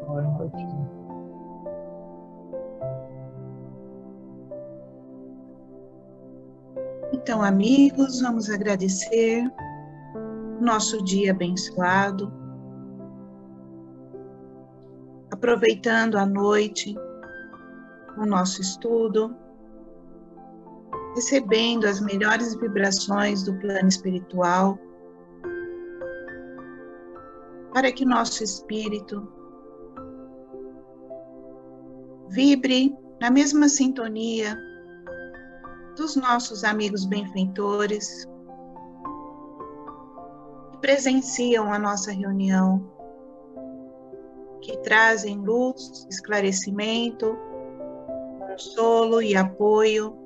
Olha um pouquinho. Então, amigos, vamos agradecer o nosso dia abençoado, aproveitando a noite, o nosso estudo, recebendo as melhores vibrações do plano espiritual, para que nosso espírito vibre na mesma sintonia dos nossos amigos benfeitores que presenciam a nossa reunião, que trazem luz, esclarecimento, consolo e apoio,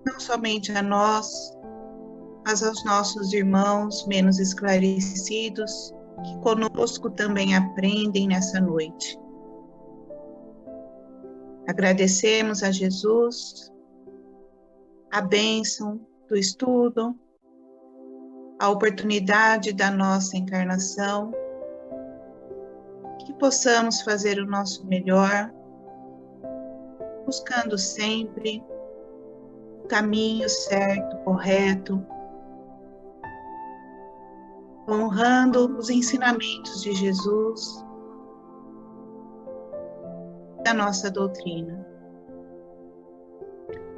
não somente a nós, mas aos nossos irmãos menos esclarecidos, que conosco também aprendem nessa noite. Agradecemos a Jesus a bênção do estudo, a oportunidade da nossa encarnação, que possamos fazer o nosso melhor, buscando sempre o caminho certo, correto, honrando os ensinamentos de Jesus, da nossa doutrina.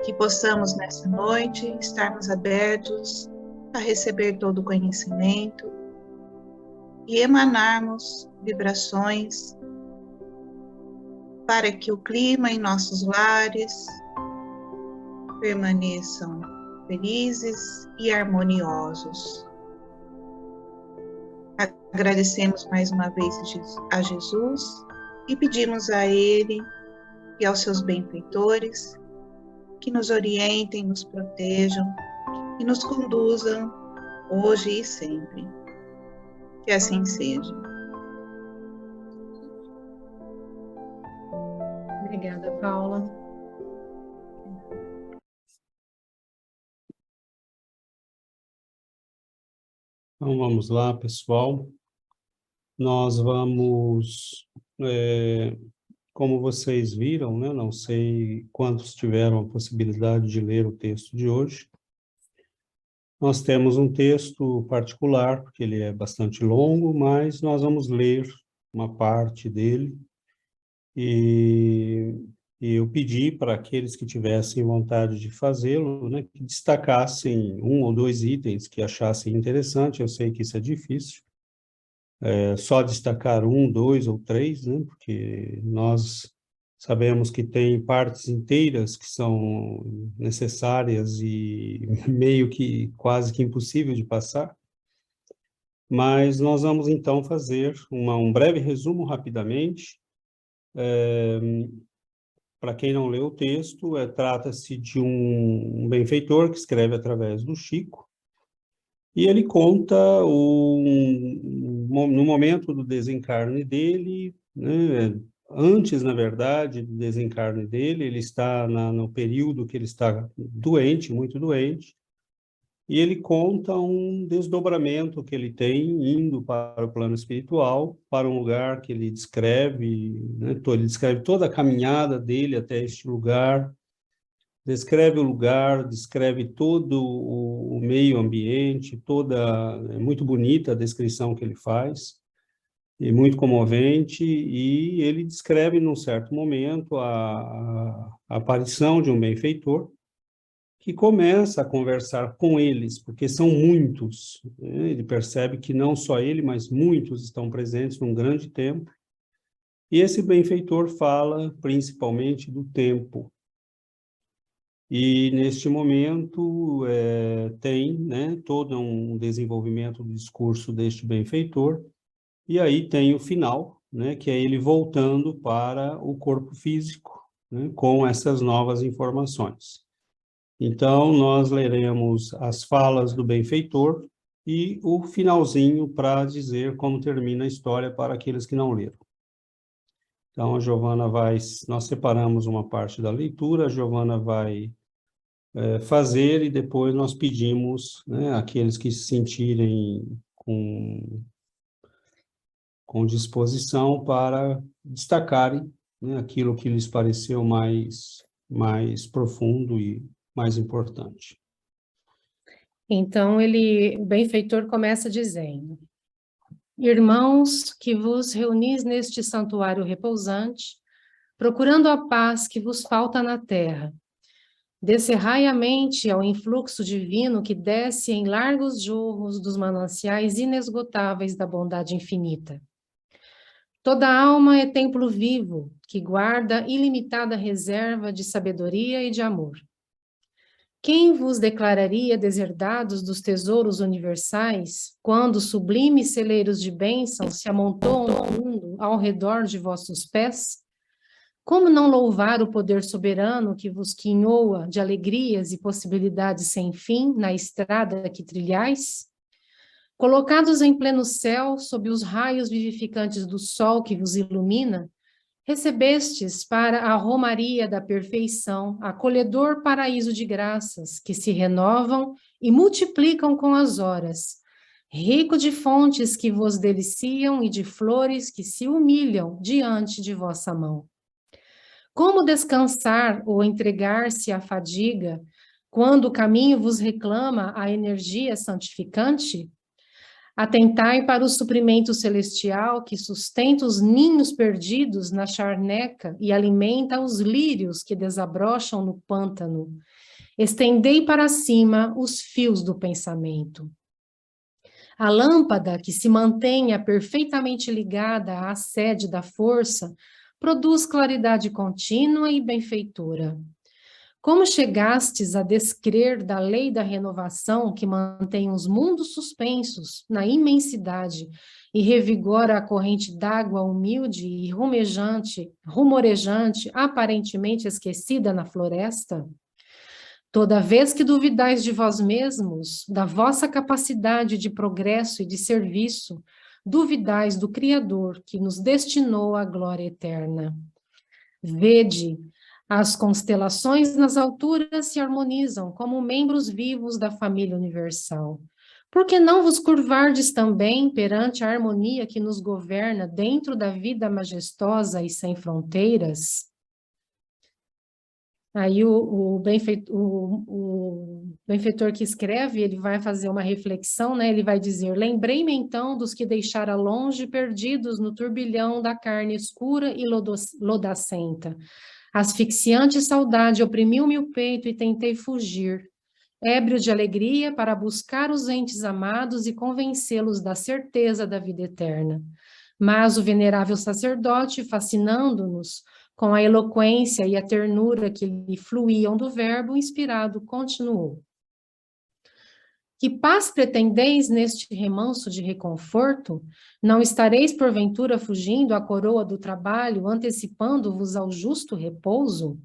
Que possamos nessa noite estarmos abertos a receber todo o conhecimento e emanarmos vibrações para que o clima em nossos lares permaneçam felizes e harmoniosos. Agradecemos mais uma vez a Jesus e pedimos a Ele e aos seus benfeitores que nos orientem, nos protejam e nos conduzam hoje e sempre. Que assim seja. Obrigada, Paula. Então vamos lá, pessoal. Nós vamos, como vocês viram, né? Não sei quantos tiveram a possibilidade de ler o texto de hoje. Nós temos um texto particular, porque ele é bastante longo, mas nós vamos ler uma parte dele. E eu pedi para aqueles que tivessem vontade de fazê-lo, né, que destacassem um ou dois itens que achassem interessante. Eu sei que isso é difícil. Só destacar um, dois ou três, né? Porque nós sabemos que tem partes inteiras que são necessárias e meio que quase que impossível de passar. Mas nós vamos então fazer um breve resumo rapidamente. Para quem não leu o texto, trata-se de um benfeitor que escreve através do Chico, e ele conta no momento do desencarne dele, né, antes, na verdade, do desencarne dele, ele está no período que ele está doente, muito doente, e ele conta um desdobramento que ele tem indo para o plano espiritual, para um lugar que ele descreve, né, ele descreve toda a caminhada dele até este lugar, descreve o lugar, descreve todo o meio ambiente, é muito bonita a descrição que ele faz, e muito comovente, e ele descreve, num certo momento, a aparição de um benfeitor, que começa a conversar com eles, porque são muitos, né? Ele percebe que não só ele, mas muitos estão presentes num grande tempo, e esse benfeitor fala principalmente do tempo. E, neste momento, tem, né, todo um desenvolvimento do discurso deste benfeitor, e aí tem o final, né, que é ele voltando para o corpo físico, né, com essas novas informações. Então, nós leremos as falas do benfeitor e o finalzinho para dizer como termina a história para aqueles que não leram. Então, a Giovana nós separamos uma parte da leitura, a Giovana vai fazer, e depois nós pedimos, né, aqueles que se sentirem com disposição para destacarem, né, aquilo que lhes pareceu mais profundo e mais importante. Então, o benfeitor começa dizendo: Irmãos, que vos reunis neste santuário repousante, procurando a paz que vos falta na terra, descerrai a mente ao influxo divino que desce em largos jorros dos mananciais inesgotáveis da bondade infinita. Toda alma é templo vivo, que guarda ilimitada reserva de sabedoria e de amor. Quem vos declararia deserdados dos tesouros universais, quando sublimes celeiros de bênçãos se amontoam no mundo ao redor de vossos pés? Como não louvar o poder soberano que vos quinhoa de alegrias e possibilidades sem fim na estrada que trilhais? Colocados em pleno céu, sob os raios vivificantes do sol que vos ilumina, recebestes para a romaria da perfeição, acolhedor paraíso de graças, que se renovam e multiplicam com as horas, rico de fontes que vos deliciam e de flores que se humilham diante de vossa mão. Como descansar ou entregar-se à fadiga, quando o caminho vos reclama a energia santificante? Atentai para o suprimento celestial que sustenta os ninhos perdidos na charneca e alimenta os lírios que desabrocham no pântano. Estendei para cima os fios do pensamento. A lâmpada que se mantenha perfeitamente ligada à sede da força produz claridade contínua e benfeitora. Como chegastes a descrer da lei da renovação que mantém os mundos suspensos na imensidade e revigora a corrente d'água humilde e rumorejante, aparentemente esquecida na floresta? Toda vez que duvidais de vós mesmos, da vossa capacidade de progresso e de serviço, duvidais do Criador que nos destinou à glória eterna. Vede, as constelações nas alturas se harmonizam como membros vivos da família universal. Por que não vos curvardes também perante a harmonia que nos governa dentro da vida majestosa e sem fronteiras? Aí o benfeitor que escreve, ele vai fazer uma reflexão, né? Ele vai dizer: lembrei-me então dos que deixara longe, perdidos no turbilhão da carne escura e lodacenta. Asfixiante saudade oprimiu-me o peito e tentei fugir, ébrio de alegria para buscar os entes amados e convencê-los da certeza da vida eterna. Mas o venerável sacerdote, fascinando-nos com a eloquência e a ternura que lhe fluíam do verbo inspirado, continuou: que paz pretendeis neste remanso de reconforto? Não estareis porventura fugindo à coroa do trabalho, antecipando-vos ao justo repouso?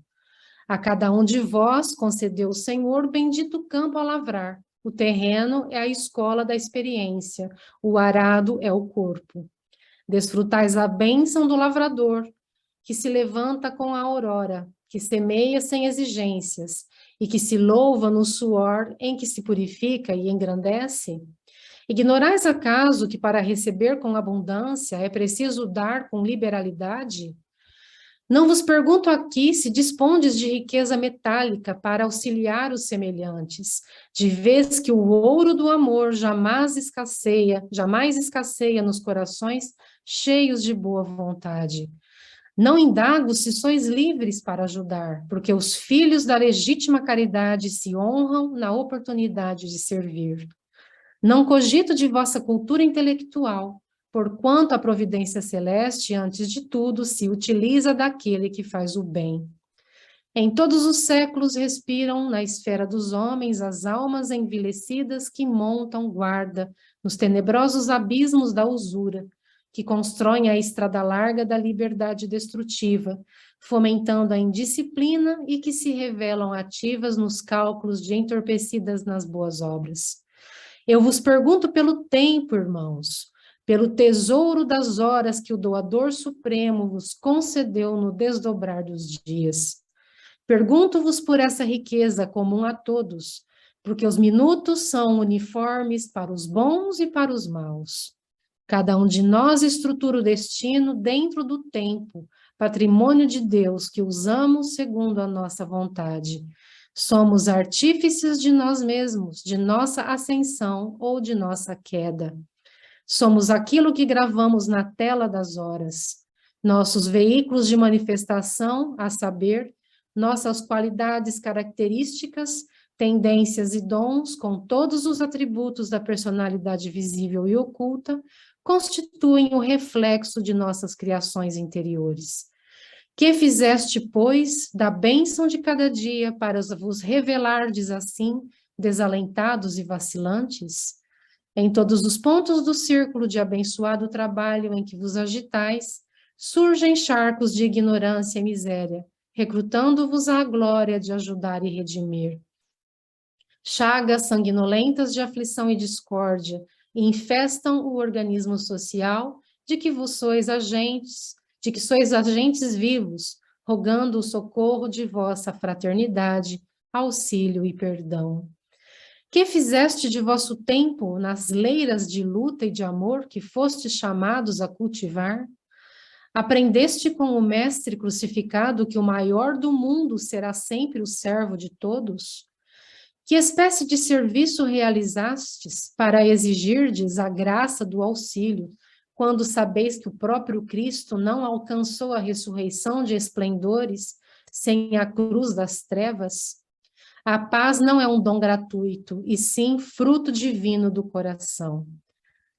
A cada um de vós concedeu o Senhor bendito campo a lavrar. O terreno é a escola da experiência, o arado é o corpo. Desfrutais a bênção do lavrador, que se levanta com a aurora, que semeia sem exigências, e que se louva no suor em que se purifica e engrandece? Ignorais acaso que para receber com abundância é preciso dar com liberalidade? Não vos pergunto aqui se dispondes de riqueza metálica para auxiliar os semelhantes, de vez que o ouro do amor jamais escasseia nos corações cheios de boa vontade. Não indago se sois livres para ajudar, porque os filhos da legítima caridade se honram na oportunidade de servir. Não cogito de vossa cultura intelectual, porquanto a providência celeste, antes de tudo, se utiliza daquele que faz o bem. Em todos os séculos respiram na esfera dos homens as almas envelhecidas que montam guarda nos tenebrosos abismos da usura, que constroem a estrada larga da liberdade destrutiva, fomentando a indisciplina e que se revelam ativas nos cálculos de entorpecidas nas boas obras. Eu vos pergunto pelo tempo, irmãos, pelo tesouro das horas que o doador supremo vos concedeu no desdobrar dos dias. Pergunto-vos por essa riqueza comum a todos, porque os minutos são uniformes para os bons e para os maus. Cada um de nós estrutura o destino dentro do tempo, patrimônio de Deus que usamos segundo a nossa vontade. Somos artífices de nós mesmos, de nossa ascensão ou de nossa queda. Somos aquilo que gravamos na tela das horas. Nossos veículos de manifestação, a saber, nossas qualidades características, tendências e dons, com todos os atributos da personalidade visível e oculta, constituem o reflexo de nossas criações interiores. Que fizeste, pois, da bênção de cada dia para vos revelardes assim, desalentados e vacilantes? Em todos os pontos do círculo de abençoado trabalho em que vos agitais, surgem charcos de ignorância e miséria, recrutando-vos à glória de ajudar e redimir. Chagas sanguinolentas de aflição e discórdia infestam o organismo social de que sois agentes vivos, rogando o socorro de vossa fraternidade, auxílio e perdão. Que fizeste de vosso tempo nas leiras de luta e de amor que fostes chamados a cultivar? Aprendeste com o Mestre crucificado que o maior do mundo será sempre o servo de todos? Que espécie de serviço realizastes para exigirdes a graça do auxílio, quando sabeis que o próprio Cristo não alcançou a ressurreição de esplendores sem a cruz das trevas? A paz não é um dom gratuito, e sim fruto divino do coração.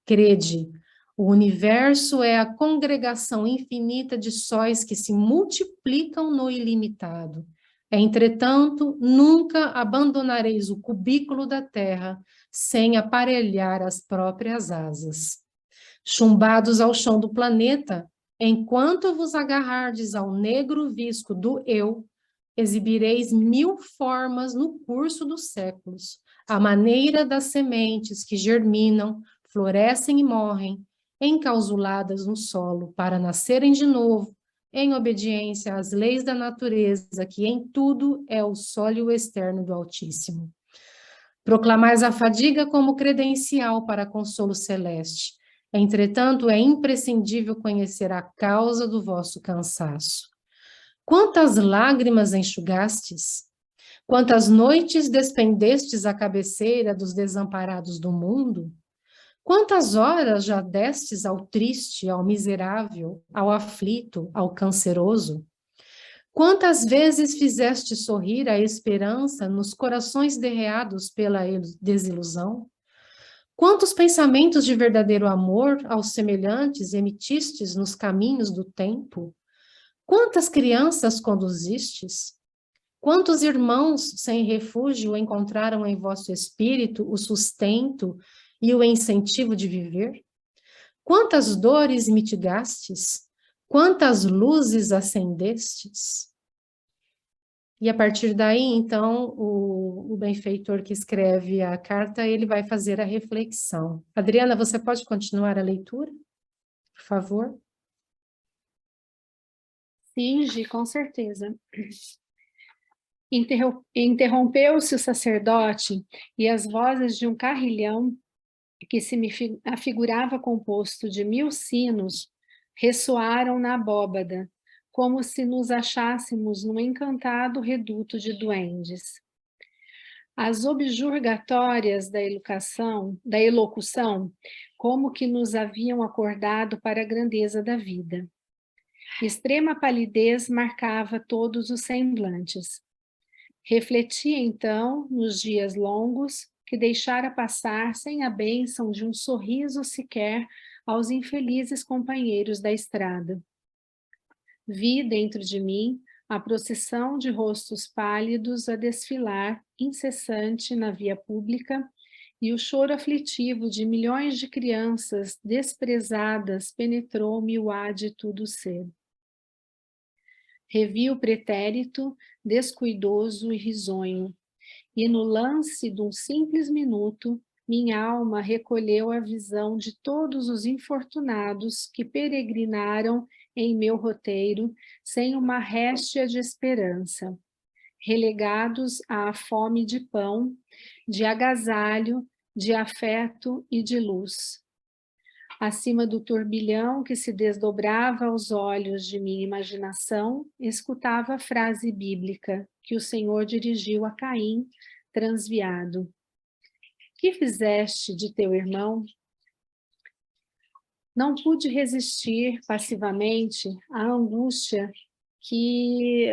Crede, o universo é a congregação infinita de sóis que se multiplicam no ilimitado. Entretanto, nunca abandonareis o cubículo da terra sem aparelhar as próprias asas. Chumbados ao chão do planeta, enquanto vos agarrardes ao negro visco do eu, exibireis 1000 formas no curso dos séculos, à maneira das sementes que germinam, florescem e morrem, encausuladas no solo, para nascerem de novo, em obediência às leis da natureza, que em tudo é o sólio externo do Altíssimo. Proclamais a fadiga como credencial para consolo celeste. Entretanto, é imprescindível conhecer a causa do vosso cansaço. Quantas lágrimas enxugastes? Quantas noites despendestes à cabeceira dos desamparados do mundo? Quantas horas já destes ao triste, ao miserável, ao aflito, ao canceroso? Quantas vezes fizeste sorrir a esperança nos corações derreados pela desilusão? Quantos pensamentos de verdadeiro amor aos semelhantes emitistes nos caminhos do tempo? Quantas crianças conduzistes? Quantos irmãos sem refúgio encontraram em vosso espírito o sustento e o incentivo de viver? Quantas dores mitigastes? Quantas luzes acendestes? E a partir daí, então, o benfeitor que escreve a carta, ele vai fazer a reflexão. Adriana, você pode continuar a leitura, por favor? Sim, Gi, com certeza. Interrompeu-se o sacerdote e as vozes de um carrilhão que se me afigurava composto de 1000 sinos ressoaram na abóbada, como se nos achássemos num encantado reduto de duendes. As objurgatórias da elocução, como que nos haviam acordado para a grandeza da vida. Extrema palidez marcava todos os semblantes. Refletia, então, nos dias longos, que deixara passar sem a bênção de um sorriso sequer aos infelizes companheiros da estrada. Vi dentro de mim a procissão de rostos pálidos a desfilar, incessante, na via pública, e o choro aflitivo de milhões de crianças desprezadas penetrou-me o ádito do ser. Revi o pretérito, descuidoso e risonho, e no lance de um simples minuto, minha alma recolheu a visão de todos os infortunados que peregrinaram em meu roteiro sem uma réstia de esperança, relegados à fome de pão, de agasalho, de afeto e de luz. Acima do turbilhão que se desdobrava aos olhos de minha imaginação, escutava a frase bíblica que o Senhor dirigiu a Caim, transviado. Que fizeste de teu irmão? Não pude resistir passivamente à angústia que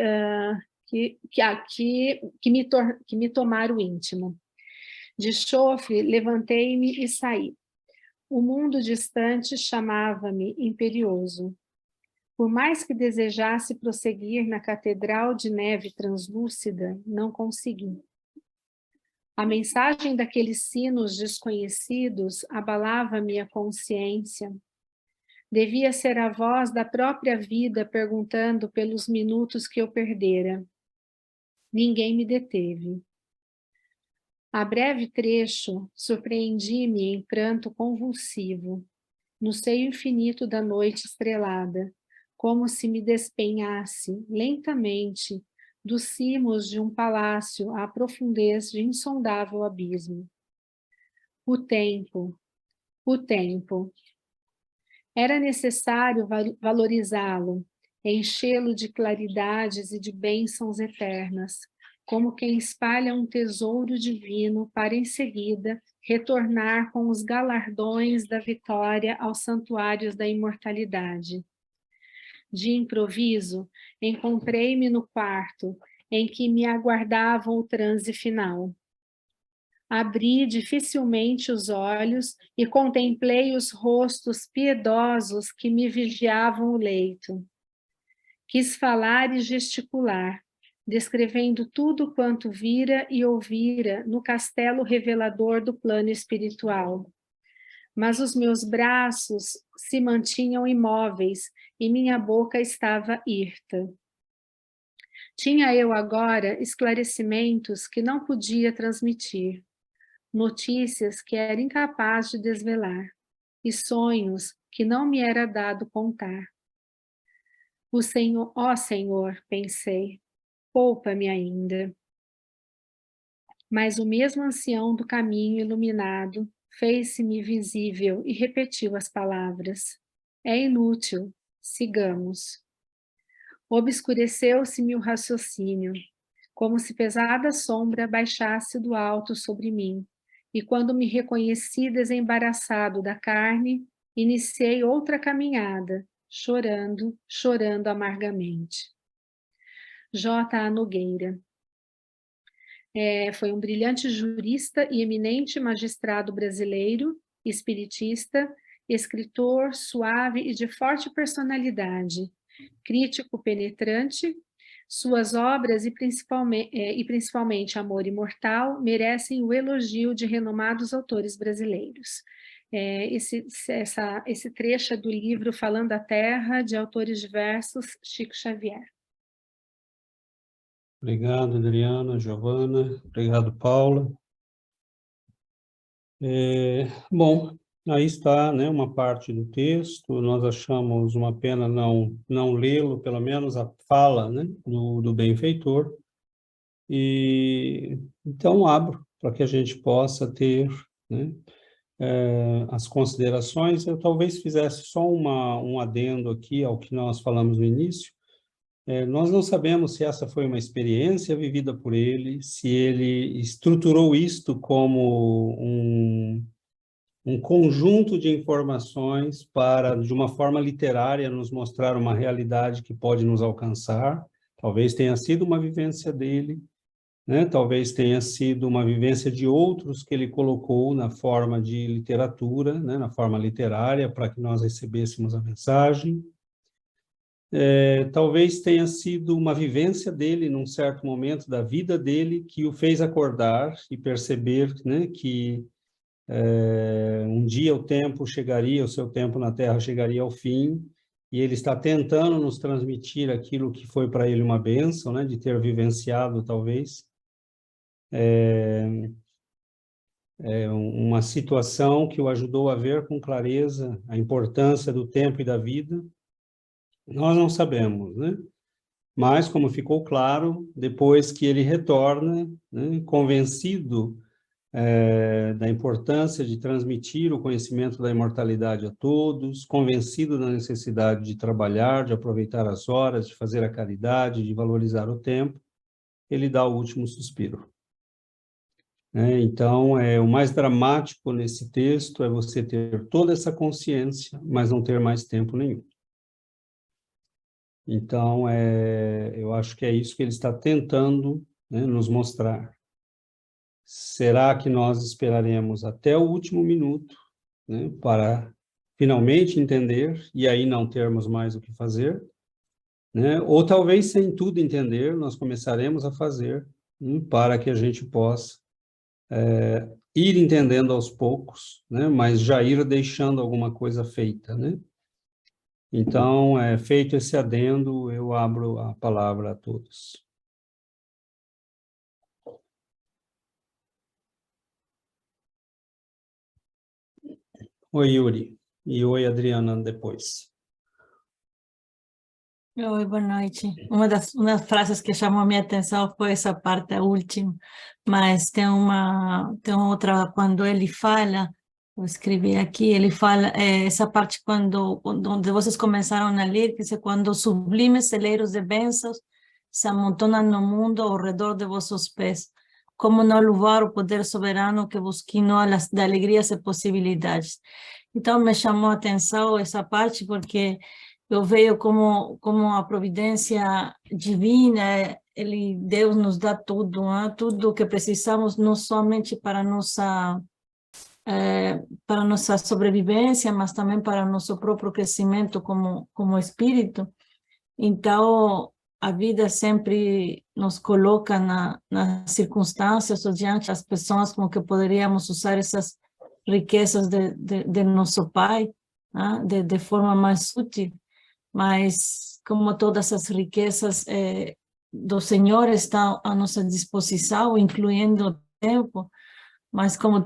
me tomara o íntimo. De chofre, levantei-me e saí. O mundo distante chamava-me imperioso. Por mais que desejasse prosseguir na catedral de neve translúcida, não consegui. A mensagem daqueles sinos desconhecidos abalava-me a consciência. Devia ser a voz da própria vida perguntando pelos minutos que eu perdera. Ninguém me deteve. A breve trecho, surpreendi-me em pranto convulsivo, no seio infinito da noite estrelada, como se me despenhasse, lentamente, dos cimos de um palácio à profundez de insondável abismo. O tempo. Era necessário valorizá-lo, enchê-lo de claridades e de bênçãos eternas, como quem espalha um tesouro divino para em seguida retornar com os galardões da vitória aos santuários da imortalidade. De improviso, encontrei-me no quarto em que me aguardava o transe final. Abri dificilmente os olhos e contemplei os rostos piedosos que me vigiavam o leito. Quis falar e gesticular, descrevendo tudo quanto vira e ouvira no castelo revelador do plano espiritual. Mas os meus braços se mantinham imóveis e minha boca estava hirta. Tinha eu agora esclarecimentos que não podia transmitir, notícias que era incapaz de desvelar, e sonhos que não me era dado contar. O Senhor, ó Senhor, pensei, poupa-me ainda. Mas o mesmo ancião do caminho iluminado fez-se-me visível e repetiu as palavras. É inútil, sigamos. Obscureceu-se-me o raciocínio, como se pesada sombra baixasse do alto sobre mim, e quando me reconheci desembaraçado da carne, iniciei outra caminhada, chorando amargamente. J.A. Nogueira. Foi um brilhante jurista e eminente magistrado brasileiro, espiritista, escritor suave e de forte personalidade, crítico penetrante. Suas obras, e principalmente Amor Imortal, merecem o elogio de renomados autores brasileiros. Esse trecho é do livro Falando a Terra, de autores diversos, Chico Xavier. Obrigado, Adriana, Giovana. Obrigado, Paula. Bom, aí está, né, uma parte do texto. Nós achamos uma pena não lê-lo, pelo menos a fala, né, do benfeitor. E então abro para que a gente possa ter, né, as considerações. Eu talvez fizesse só um adendo aqui ao que nós falamos no início. Nós não sabemos se essa foi uma experiência vivida por ele, se ele estruturou isto como um conjunto de informações para, de uma forma literária, nos mostrar uma realidade que pode nos alcançar. Talvez tenha sido uma vivência dele, né? Talvez tenha sido uma vivência de outros que ele colocou na forma de literatura, né? Na forma literária, para que nós recebêssemos a mensagem. Talvez tenha sido uma vivência dele num certo momento da vida dele que o fez acordar e perceber, né, que um dia o tempo chegaria, o seu tempo na Terra chegaria ao fim, e ele está tentando nos transmitir aquilo que foi para ele uma bênção, né, de ter vivenciado, talvez, uma situação que o ajudou a ver com clareza a importância do tempo e da vida. Nós não sabemos, né? Mas, como ficou claro, depois que ele retorna, né, convencido da importância de transmitir o conhecimento da imortalidade a todos, convencido da necessidade de trabalhar, de aproveitar as horas, de fazer a caridade, de valorizar o tempo, ele dá o último suspiro. Então, o mais dramático nesse texto é você ter toda essa consciência, mas não ter mais tempo nenhum. Então, eu acho que é isso que ele está tentando, né, nos mostrar. Será que nós esperaremos até o último minuto, né, para finalmente entender e aí não termos mais o que fazer? Né? Ou talvez, sem tudo entender, nós começaremos a fazer, para que a gente possa ir entendendo aos poucos, né, mas já ir deixando alguma coisa feita, né? Então, feito esse adendo, eu abro a palavra a todos. Oi, Yuri. E oi, Adriana, depois. Oi, boa noite. Uma das frases que chamou a minha atenção foi essa parte, a última, mas tem outra, quando ele fala, eu escrevi aqui, ele fala, essa parte onde vocês começaram a ler, que é quando sublimes celeiros de bênçãos se amontonam no mundo ao redor de vossos pés, como não louvar o poder soberano que vos quinou de alegrias e possibilidades. Então, me chamou a atenção essa parte, porque eu vejo como a providência divina, Deus nos dá tudo, né? Tudo que precisamos, não somente para nossa sobrevivência, mas também para nosso próprio crescimento como espírito. Então, a vida sempre nos coloca nas circunstâncias ou diante das pessoas com que poderíamos usar essas riquezas de nosso Pai, né? de forma mais útil. Mas como todas as riquezas do Senhor estão à nossa disposição, incluindo o tempo, mas como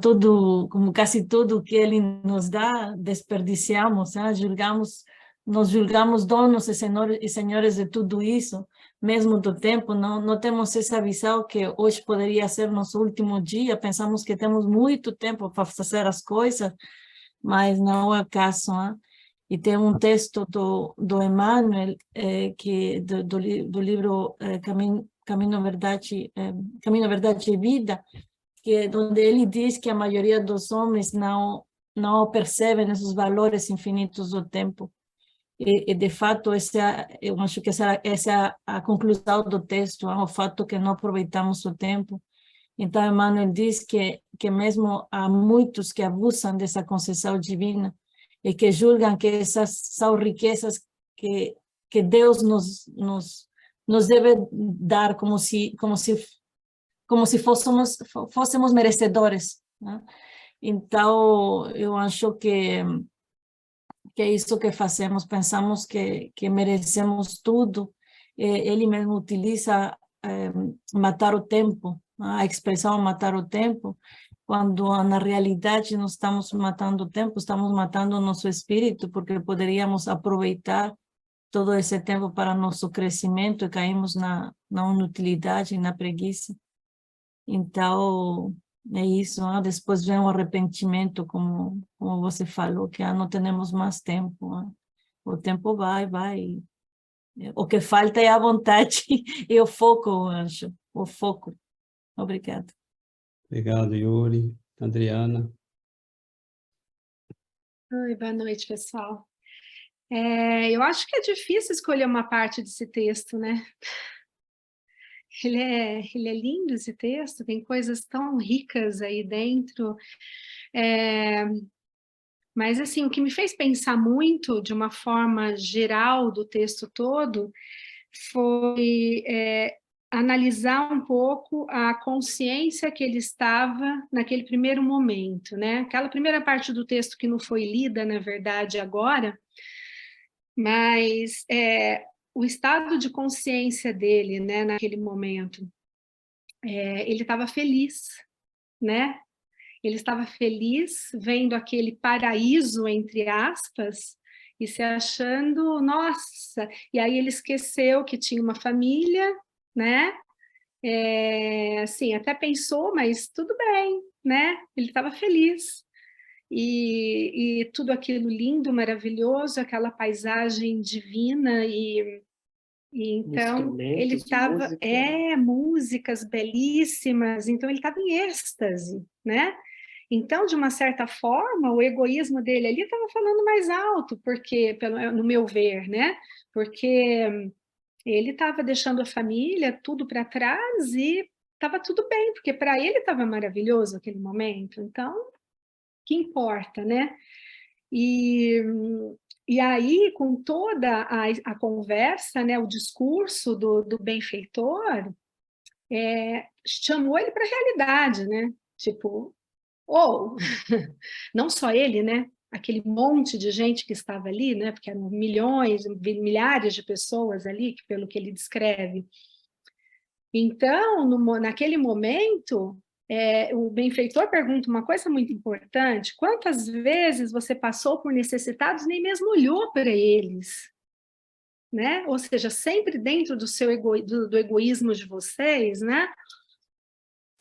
quase tudo que Ele nos dá, desperdiciamos, né? Nos julgamos donos e senhores de tudo isso, mesmo do tempo, não temos essa visão que hoje poderia ser nosso último dia, pensamos que temos muito tempo para fazer as coisas, mas não é o caso, né? E tem um texto do Emmanuel, do livro Caminho, Verdade e Vida, onde ele diz que a maioria dos homens não percebem esses valores infinitos do tempo. E de fato, eu acho que essa é a conclusão do texto, o fato que não aproveitamos o tempo. Então, Emmanuel diz que mesmo há muitos que abusam dessa concessão divina, e que julgam que essas são riquezas que Deus nos deve dar como se fôssemos merecedores, né? Então, eu acho que é isso que fazemos, pensamos que merecemos tudo. Ele mesmo utiliza matar o tempo, a expressão matar o tempo, quando na realidade não estamos matando o tempo, estamos matando o nosso espírito, porque poderíamos aproveitar todo esse tempo para nosso crescimento e caímos na inutilidade e na preguiça. Então, é isso, né? Depois vem o arrependimento, como você falou, que não temos mais tempo, né? O tempo vai. O que falta é a vontade e o foco, eu acho, o foco. Obrigada. Obrigado, Yuri. Adriana. Oi, boa noite, pessoal. Eu acho que é difícil escolher uma parte desse texto, né? Ele é lindo, esse texto, tem coisas tão ricas aí dentro. Mas, assim, o que me fez pensar muito, de uma forma geral do texto todo, foi analisar um pouco a consciência que ele estava naquele primeiro momento, né? Aquela primeira parte do texto que não foi lida, na verdade, agora, mas o estado de consciência dele, né, naquele momento, ele estava feliz, né? Ele estava feliz vendo aquele paraíso, entre aspas, e se achando, nossa, e aí ele esqueceu que tinha uma família, né? assim, até pensou, mas tudo bem, né? Ele estava feliz. E tudo aquilo lindo, maravilhoso, aquela paisagem divina, e então ele Instrumentos, estava, música. músicas belíssimas, então ele estava em êxtase, né? Então, de uma certa forma, o egoísmo dele ali estava falando mais alto, porque, no meu ver, né? Porque ele estava deixando a família, tudo para trás, e estava tudo bem, porque para ele estava maravilhoso aquele momento. Então, que importa, né? E, e aí, com toda a conversa, né, o discurso do benfeitor, chamou ele para a realidade, né? Tipo, ou, não só ele, né? Aquele monte de gente que estava ali, né? Porque eram milhões, milhares de pessoas ali, pelo que ele descreve. Então, naquele momento, o benfeitor pergunta uma coisa muito importante: quantas vezes você passou por necessitados e nem mesmo olhou para eles? Né? Ou seja, sempre dentro do seu do egoísmo de vocês, né?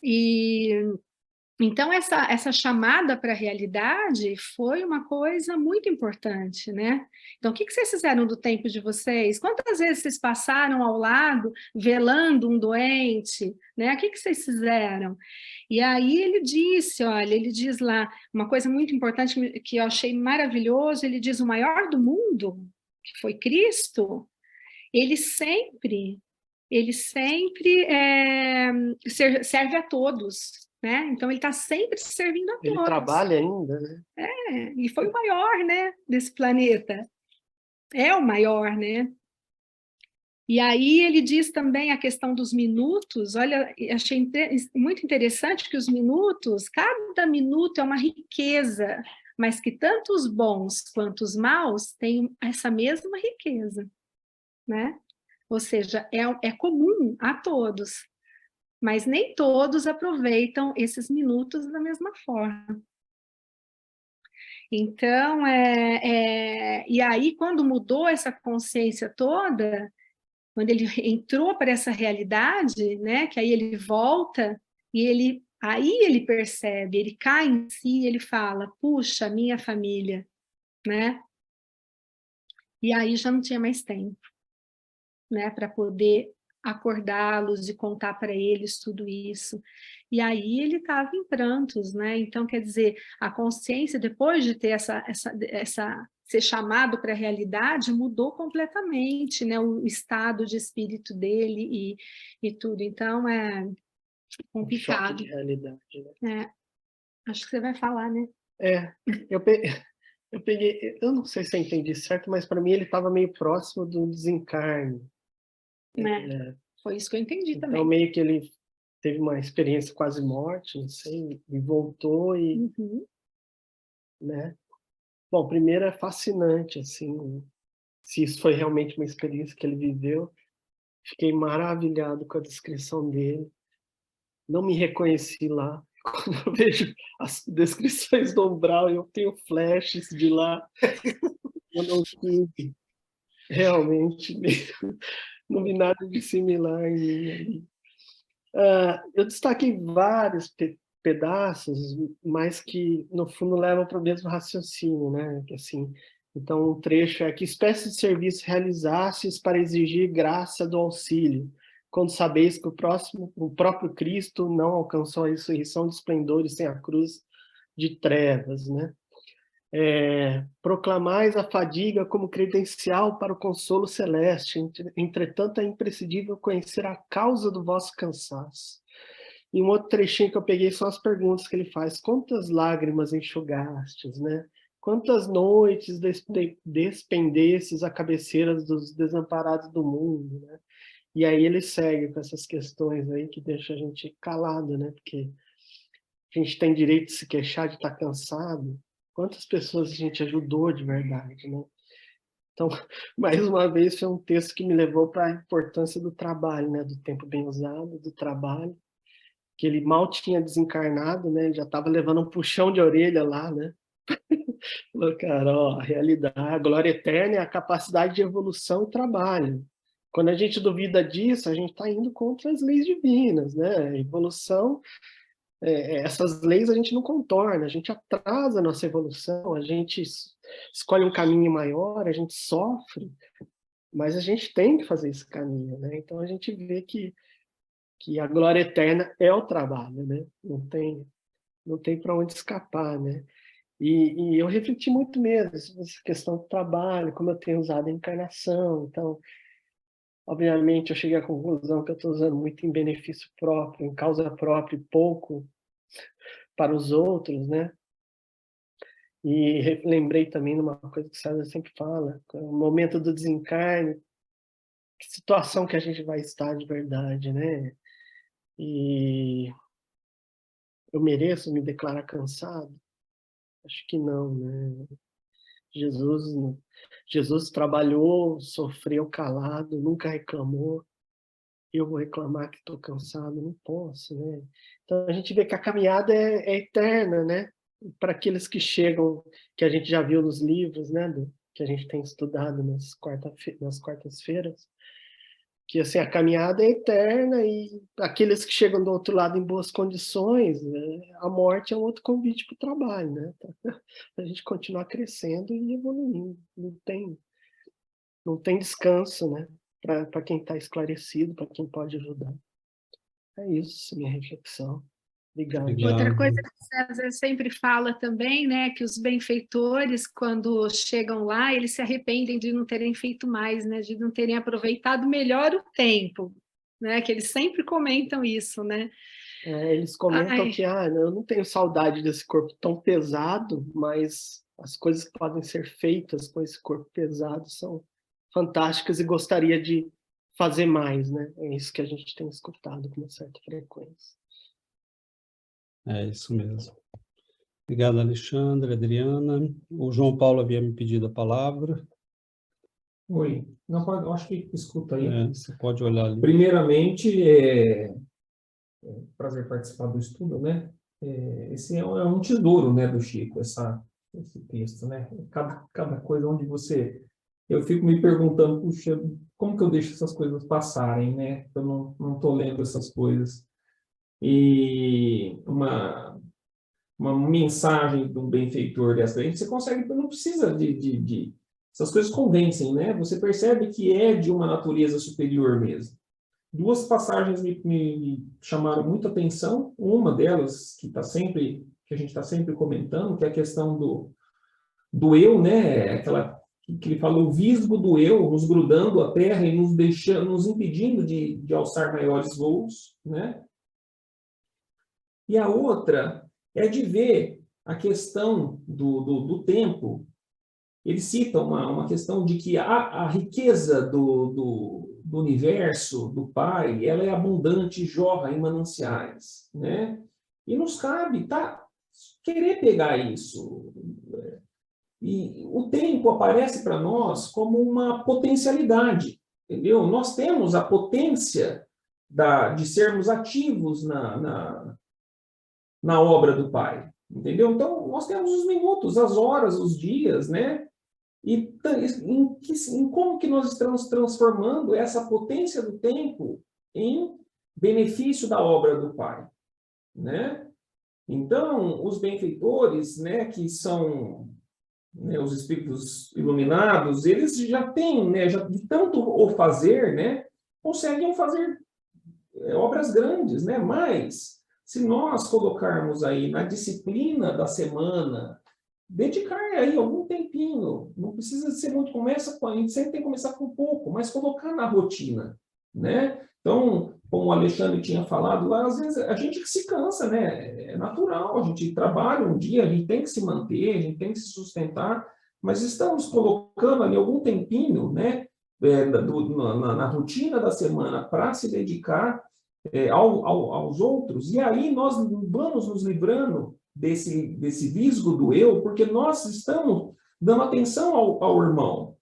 E então essa chamada para a realidade foi uma coisa muito importante, né? Então, o que vocês fizeram do tempo de vocês? Quantas vezes vocês passaram ao lado, velando um doente, né? O que vocês fizeram? E aí ele disse, olha, ele diz lá uma coisa muito importante que eu achei maravilhoso, ele diz: o maior do mundo, que foi Cristo, ele sempre serve a todos, né? Então ele está sempre servindo a todos. Ele trabalha ainda, né? E foi o maior, né, desse planeta. É o maior, né? E aí ele diz também a questão dos minutos. Olha, achei muito interessante que os minutos, cada minuto é uma riqueza, mas que tanto os bons quanto os maus têm essa mesma riqueza, né? Ou seja, é comum a todos, mas nem todos aproveitam esses minutos da mesma forma. Então, e aí, quando mudou essa consciência toda, quando ele entrou para essa realidade, né, que aí ele volta, e aí ele percebe, ele cai em si, ele fala: puxa, minha família, né? E aí já não tinha mais tempo, né, para poder acordá-los e contar para eles tudo isso. E aí ele estava em prantos, né? Então, quer dizer, a consciência, depois de ter ser chamado para a realidade, mudou completamente, né? O estado de espírito dele e tudo. Então, é complicado. Um choque de realidade, né? Acho que você vai falar, né? Eu peguei, eu não sei se eu entendi certo, mas para mim ele estava meio próximo do desencarne. Foi isso que eu entendi também. Então, meio que ele teve uma experiência quase morte, não sei, e voltou e, né? Bom, primeiro é fascinante, assim, se isso foi realmente uma experiência que ele viveu. Fiquei maravilhado com a descrição dele. Não me reconheci lá. Quando eu vejo as descrições do umbral, eu tenho flashes de lá. Eu não tive realmente, não vi nada de similar em mim ali. Eu destaquei vários pedaços, mas que, no fundo, levam para o mesmo raciocínio, né? Que, assim, então, um trecho é: que espécie de serviço realizastes para exigir graça do auxílio, quando sabeis que o próprio Cristo não alcançou a ressurreição de esplendores sem a cruz de trevas, né? Proclamais a fadiga como credencial para o consolo celeste, entretanto é imprescindível conhecer a causa do vosso cansaço. E um outro trechinho que eu peguei são as perguntas que ele faz: quantas lágrimas enxugastes, né? Quantas noites despendestes a cabeceiras dos desamparados do mundo, né? E aí ele segue com essas questões aí que deixa a gente calado, né? Porque a gente tem direito de se queixar de estar cansado. Quantas pessoas a gente ajudou de verdade, né? Então, mais uma vez, foi um texto que me levou para a importância do trabalho, né? Do tempo bem usado, do trabalho, que ele mal tinha desencarnado, né? Ele já estava levando um puxão de orelha lá, né? Falou: cara, ó, a realidade, a glória eterna é a capacidade de evolução e trabalho. Quando a gente duvida disso, a gente está indo contra as leis divinas, né? A evolução, essas leis a gente não contorna, a gente atrasa a nossa evolução, a gente escolhe um caminho maior, a gente sofre, mas a gente tem que fazer esse caminho, né? Então a gente vê que a glória eterna é o trabalho, né? Não tem para onde escapar, né? E eu refleti muito mesmo essa questão do trabalho, como eu tenho usado a encarnação. Então, obviamente, eu cheguei à conclusão que eu estou usando muito em benefício próprio, em causa própria, e pouco para os outros, né? E lembrei também de uma coisa que o César sempre fala, o momento do desencarne, que situação que a gente vai estar de verdade, né? E eu mereço me declarar cansado? Acho que não, né? Jesus trabalhou, sofreu calado, nunca reclamou. Eu vou reclamar que estou cansado? Não posso, né? Então a gente vê que a caminhada é eterna, né? Para aqueles que chegam, que a gente já viu nos livros, né? Que a gente tem estudado nas quartas-feiras, que assim, a caminhada é eterna e aqueles que chegam do outro lado em boas condições, a morte é um outro convite para o trabalho, né? A gente continuar crescendo e evoluindo. Não tem descanso, né? Para quem está esclarecido, para quem pode ajudar. É isso, minha reflexão. Obrigado. Outra coisa que o César sempre fala também, né, que os benfeitores, quando chegam lá, eles se arrependem de não terem feito mais, né, de não terem aproveitado melhor o tempo, né, que eles sempre comentam isso, né. Eles comentam que eu não tenho saudade desse corpo tão pesado, mas as coisas que podem ser feitas com esse corpo pesado são fantásticas e gostaria de fazer mais, né? É isso que a gente tem escutado com uma certa frequência. É isso mesmo. Obrigado, Alexandre, Adriana. O João Paulo havia me pedido a palavra. Oi, não, eu acho que escuta aí. Você pode olhar ali. Primeiramente, é prazer participar do estudo, né? Esse é um tesouro, né, do Chico, esse texto, né? Cada coisa onde você... Eu fico me perguntando, puxa, como que eu deixo essas coisas passarem, né? Eu não estou lendo essas coisas. E uma mensagem de um benfeitor dessa, você consegue, não precisa de... Essas coisas convencem, né? Você percebe que é de uma natureza superior mesmo. Duas passagens me chamaram muita atenção. Uma delas, que a gente está sempre comentando, que é a questão do eu, né? Aquela que ele falou, o visgo do eu, nos grudando à terra e nos impedindo de alçar maiores voos, né? E a outra é de ver a questão do tempo. Ele cita uma questão de que a riqueza do universo, do Pai, ela é abundante, jorra em mananciais, né? E nos cabe querer pegar isso. E o tempo aparece para nós como uma potencialidade, entendeu? Nós temos a potência de sermos ativos na obra do Pai, entendeu? Então, nós temos os minutos, as horas, os dias, né? E em como que nós estamos transformando essa potência do tempo em benefício da obra do Pai, né? Então, os benfeitores, né, que são, né, os espíritos iluminados, eles já têm, né, de tanto o fazer, né, conseguem fazer obras grandes, né? Mas, se nós colocarmos aí na disciplina da semana, dedicar aí algum tempinho, não precisa ser muito, a gente sempre tem que começar com pouco, mas colocar na rotina, né? Então, como o Alexandre tinha falado lá, às vezes a gente se cansa, né? É natural, a gente trabalha um dia, a gente tem que se manter, a gente tem que se sustentar, mas estamos colocando ali algum tempinho, né? Na rotina da semana para se dedicar aos outros, e aí nós vamos nos livrando desse visgo do eu, porque nós estamos dando atenção ao irmão.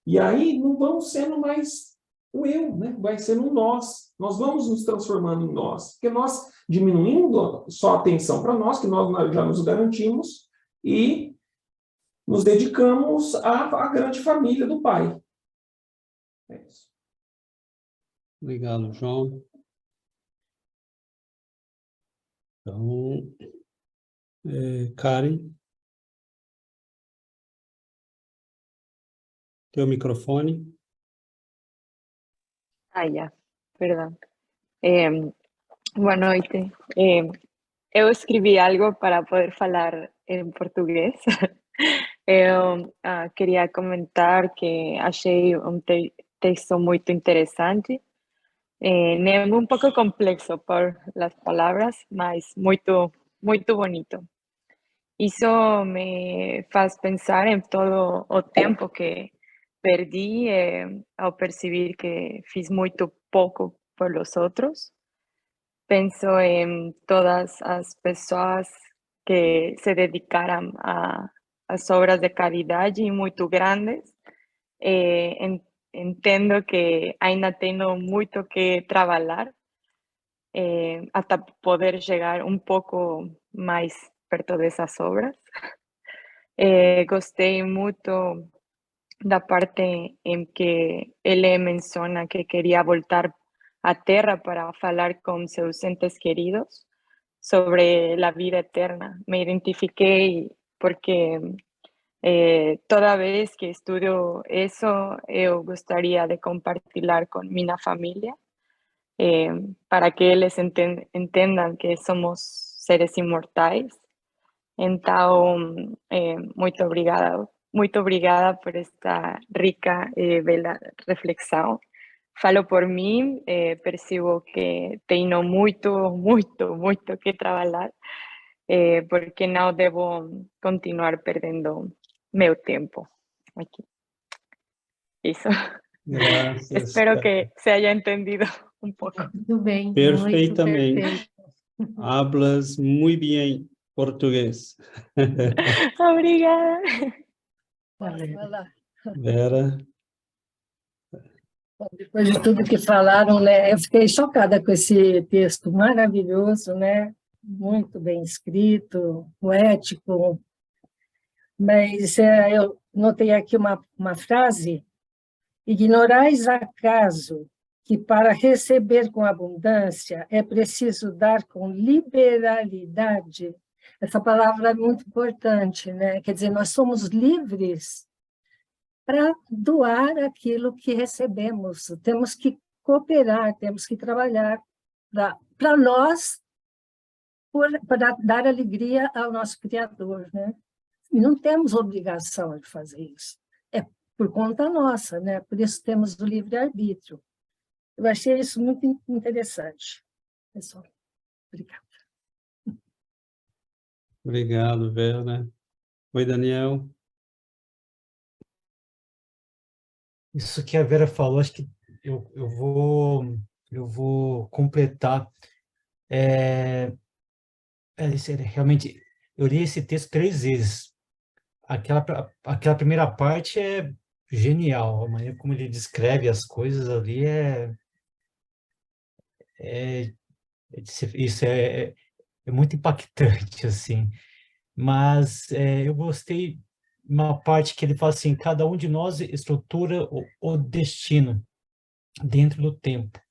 E aí não vamos sendo mais o eu, né? Vai sendo um nós. Nós vamos nos transformando em nós. Porque nós, diminuindo só a atenção para nós, que nós já nos garantimos, e nos dedicamos à grande família do Pai. É isso. Obrigado, João. Então, Karen, teu microfone. Ah, ya, perdão. Boa noite. Eu escrevi algo para poder falar em português. Eu queria comentar que achei texto muito interessante. Nem um pouco complexo por las palavras, mas muito, muito bonito. Isso me faz pensar em todo o tempo que perdi ao perceber que fiz muito pouco por los outros. Penso em todas as pessoas que se dedicaram a as obras de caridade muito grandes. Entendo que ainda tenho muito que trabalhar até poder chegar um pouco mais perto dessas obras. Gostei muito da parte em que ele menciona que queria voltar à Terra para falar com seus entes queridos sobre a vida eterna. Me identifiquei porque toda vez que estudo isso, eu gostaria de compartilhar com minha família, para que eles entendam que somos seres imortais. Então, muito obrigada por esta rica e bela reflexão. Falo por mim, percebo que tenho muito que trabalhar, porque não devo continuar perdendo meu tempo aqui. Isso. Graças. Espero que se haya entendido um pouco. Muito bem. Perfeitamente. Muito perfeito. Hablas muy bien português. Obrigada. Posso falar? Vera, Bom, depois de tudo que falaram, né, eu fiquei chocada com esse texto maravilhoso, né, muito bem escrito, poético, mas eu notei aqui uma frase: ignorais acaso que para receber com abundância é preciso dar com liberalidade? Essa palavra é muito importante, né? Quer dizer, nós somos livres para doar aquilo que recebemos. Temos que cooperar, temos que trabalhar para nós, para dar alegria ao nosso Criador, né? E não temos obrigação de fazer isso. É por conta nossa, né? Por isso temos o livre-arbítrio. Eu achei isso muito interessante, pessoal. Obrigada. obrigado, Vera. Oi, Daniel. Isso que a Vera falou, acho que eu vou completar. Realmente, eu li esse texto 3 vezes. Aquela primeira parte é genial, a maneira como ele descreve as coisas ali isso é muito impactante, assim. Mas eu gostei uma parte que ele fala assim: cada um de nós estrutura o destino dentro do tempo,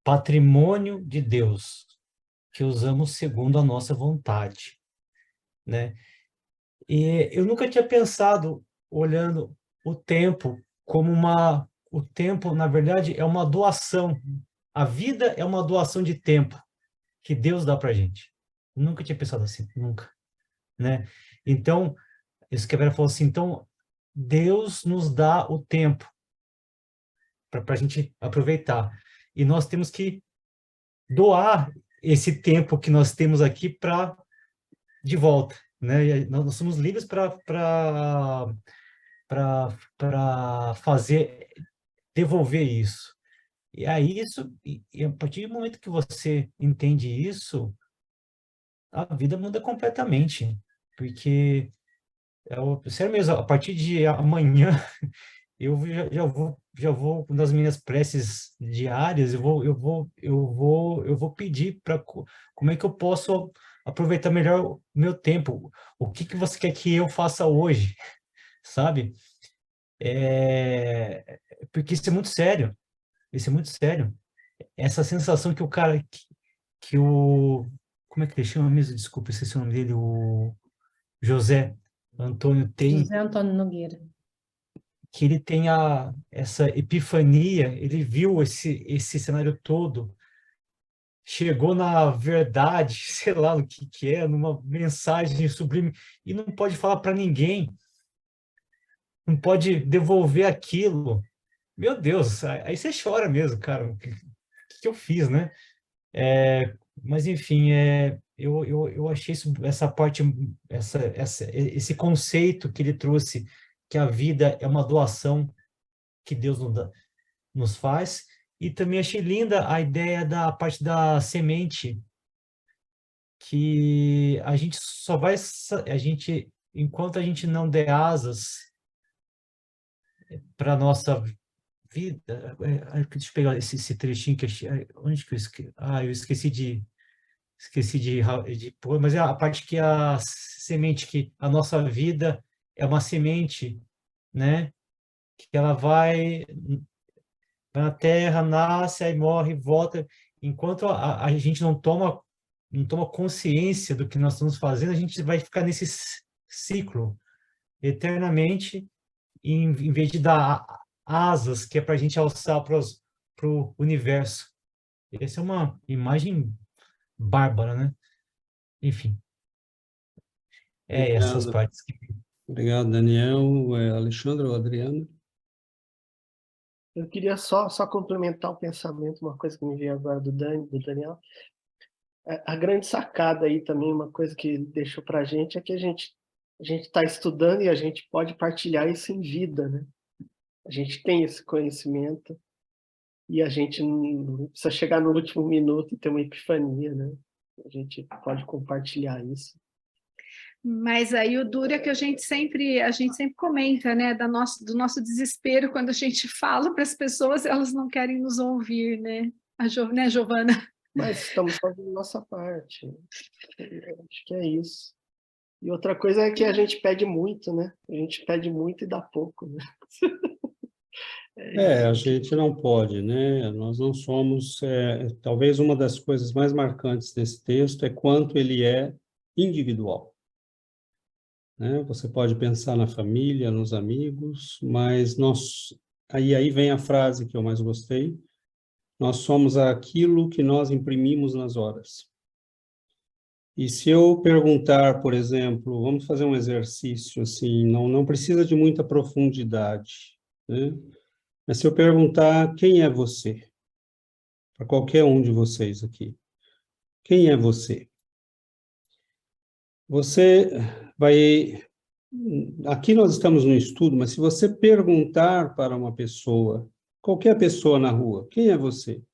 patrimônio de Deus, que usamos segundo a nossa vontade, né? E eu nunca tinha pensado, olhando o tempo como o tempo, na verdade, é uma doação. A vida é uma doação de tempo que Deus dá para a gente. Nunca tinha pensado assim, nunca, né? Então, isso que a Vera falou assim, então, Deus nos dá o tempo para a gente aproveitar. E nós temos que doar esse tempo que nós temos aqui de volta, né? E nós somos livres para devolver isso. E aí e a partir do momento que você entende isso, a vida muda completamente, porque sério mesmo, a partir de amanhã eu já vou nas minhas preces diárias, eu vou pedir para como é que eu posso aproveitar melhor o meu tempo, o que você quer que eu faça hoje, sabe? Porque isso é muito sério, essa sensação que o cara, que o, como é que ele chama mesmo? Desculpa, esqueci o nome dele, o José Antônio tem, José Antônio Nogueira. que ele tem essa epifania, ele viu esse cenário todo, chegou na verdade, sei lá o que é, numa mensagem sublime, e não pode falar para ninguém, não pode devolver aquilo. Meu Deus, aí você chora mesmo, cara. O que eu fiz, né? Mas, enfim, eu achei essa parte, esse conceito que ele trouxe, que a vida é uma doação que Deus nos faz, e também achei linda a ideia da parte da semente, que a gente só vai, enquanto a gente não der asas para nossa vida, deixa eu pegar esse trechinho que onde que eu esqueci? Eu esqueci de pôr, mas é a parte que a semente, que a nossa vida é uma semente, né? Que ela vai na terra, nasce, aí morre, volta. Enquanto a gente não toma consciência do que nós estamos fazendo, a gente vai ficar nesse ciclo eternamente, em vez de dar asas, que é para a gente alçar para o universo. Essa é uma imagem bárbara, né? Enfim, essas Obrigado. partes que... Obrigado, Daniel. Alexandre ou Adriana? Eu queria só complementar o pensamento, uma coisa que me veio agora do Daniel. A grande sacada aí também, uma coisa que ele deixou para a gente, é que a gente está estudando e a gente pode partilhar isso em vida, né? A gente tem esse conhecimento e a gente não precisa chegar no último minuto e ter uma epifania, né? A gente pode compartilhar isso. Mas aí o duro é que a gente sempre comenta, né, do nosso desespero quando a gente fala para as pessoas, elas não querem nos ouvir, né? Né, Giovana? Mas estamos fazendo nossa parte. Acho que é isso. E outra coisa é que a gente pede muito, né? A gente pede muito e dá pouco, né? A gente não pode, né? Nós não somos... talvez uma das coisas mais marcantes desse texto é quanto ele é individual. Né? Você pode pensar na família, nos amigos, mas aí vem a frase que eu mais gostei: nós somos aquilo que nós imprimimos nas horas. E se eu perguntar, por exemplo, vamos fazer um exercício assim, não precisa de muita profundidade, né? Mas se eu perguntar quem é você, para qualquer um de vocês aqui, quem é você? Você vai... Aqui nós estamos no estudo, mas se você perguntar para uma pessoa, qualquer pessoa na rua, quem é você?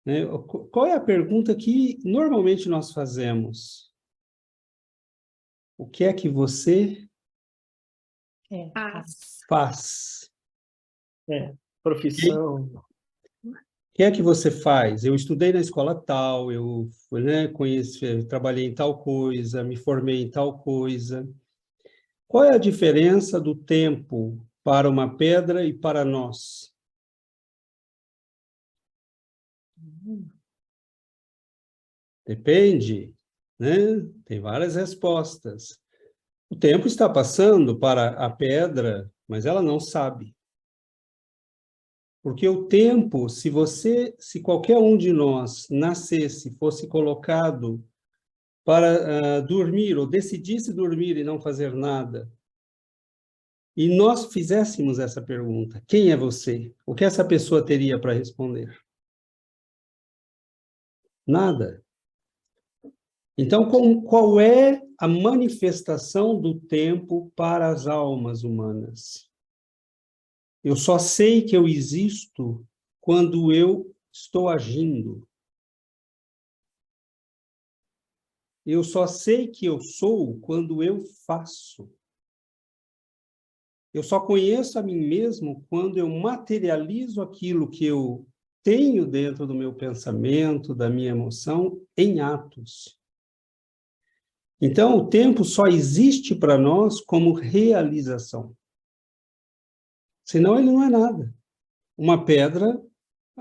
Né? Qual é a pergunta que normalmente nós fazemos? O que é que você faz? Profissão. O que é que você faz? Eu estudei na escola tal, eu trabalhei em tal coisa, me formei em tal coisa. Qual é a diferença do tempo para uma pedra e para nós? Depende, né? Tem várias respostas. O tempo está passando para a pedra, mas ela não sabe. Porque o tempo, se qualquer um de nós nascesse, fosse colocado para dormir, ou decidisse dormir e não fazer nada, e nós fizéssemos essa pergunta, quem é você? O que essa pessoa teria para responder? Nada. Então, qual é a manifestação do tempo para as almas humanas? Eu só sei que eu existo quando eu estou agindo. Eu só sei que eu sou quando eu faço. Eu só conheço a mim mesmo quando eu materializo aquilo que eu tenho dentro do meu pensamento, da minha emoção, em atos. Então, o tempo só existe para nós como realização. Senão, ele não é nada. Uma pedra,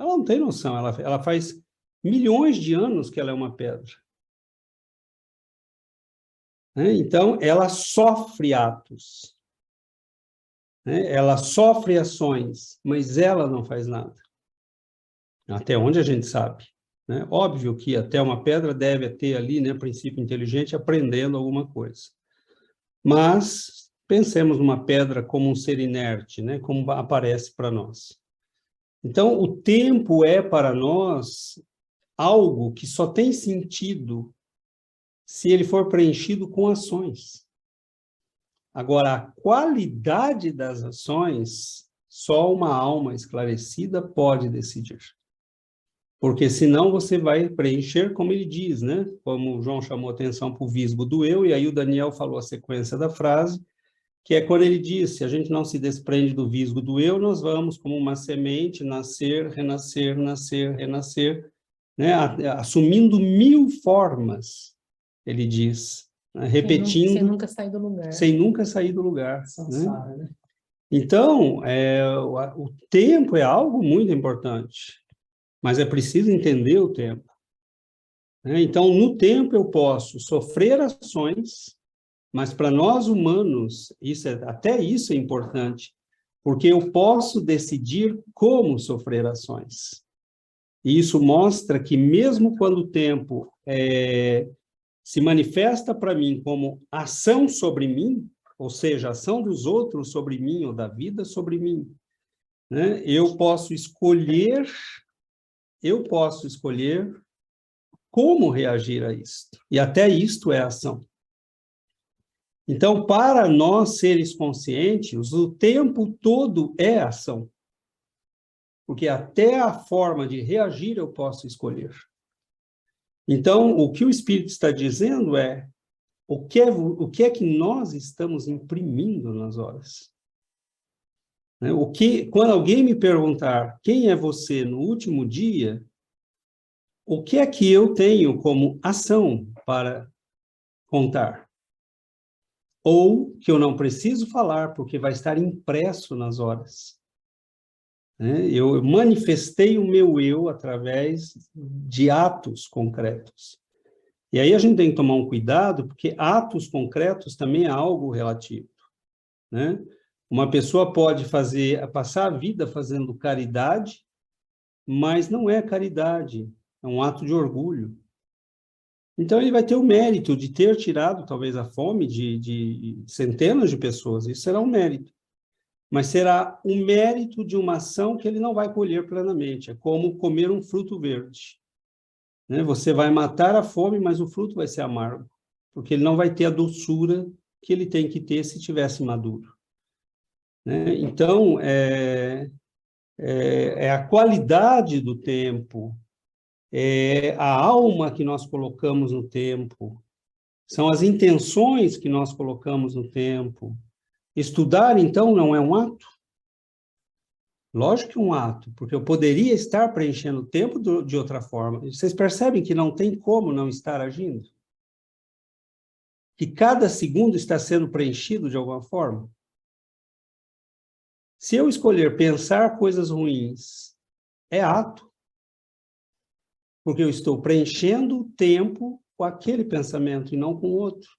Ela não tem noção, ela faz milhões de anos que ela é uma pedra. Né? Então, ela sofre atos. Né? Ela sofre ações, mas ela não faz nada. Até onde a gente sabe. Né? Óbvio que até uma pedra deve ter ali, né, princípio inteligente, aprendendo alguma coisa. Mas pensemos numa pedra como um ser inerte, né, como aparece para nós. Então, o tempo é para nós algo que só tem sentido se ele for preenchido com ações. Agora, a qualidade das ações, só uma alma esclarecida pode decidir. Porque senão você vai preencher, como ele diz, né? Como o João chamou atenção para o visgo do eu, e aí o Daniel falou a sequência da frase, que é quando ele diz, se a gente não se desprende do visgo do eu, nós vamos, como uma semente, nascer, renascer, nascer, renascer, né? Assumindo 1000 formas, ele diz, né? Repetindo. Sem nunca sair do lugar. Sem nunca sair do lugar. Né? Então, o tempo é algo muito importante, mas é preciso entender o tempo. Né? Então, no tempo eu posso sofrer ações, mas para nós humanos, até isso é importante, porque eu posso decidir como sofrer ações. E isso mostra que mesmo quando o tempo se manifesta para mim como ação sobre mim, ou seja, ação dos outros sobre mim, ou da vida sobre mim, né? Eu posso escolher como reagir a isto. E até isto é ação. Então, para nós seres conscientes, o tempo todo é ação. Porque até a forma de reagir eu posso escolher. Então, o que o Espírito está dizendo é o que é que nós estamos imprimindo nas horas. Né? Quando alguém me perguntar quem é você no último dia, o que é que eu tenho como ação para contar? Ou que eu não preciso falar, porque vai estar impresso nas horas. Né? Eu manifestei o meu eu através de atos concretos. E aí a gente tem que tomar um cuidado, porque atos concretos também é algo relativo. Né? Uma pessoa pode passar a vida fazendo caridade, mas não é caridade, é um ato de orgulho. Então, ele vai ter o mérito de ter tirado, talvez, a fome de centenas de pessoas. Isso será um mérito. Mas será o mérito de uma ação que ele não vai colher plenamente. É como comer um fruto verde. Né? Você vai matar a fome, mas o fruto vai ser amargo. Porque ele não vai ter a doçura que ele tem que ter se tivesse maduro. Né? Então, é a qualidade do tempo, é a alma que nós colocamos no tempo, são as intenções que nós colocamos no tempo. Estudar, então, não é um ato? Lógico que é um ato, porque eu poderia estar preenchendo o tempo de outra forma. Vocês percebem que não tem como não estar agindo? Que cada segundo está sendo preenchido de alguma forma? Se eu escolher pensar coisas ruins, é ato. Porque eu estou preenchendo o tempo com aquele pensamento e não com o outro.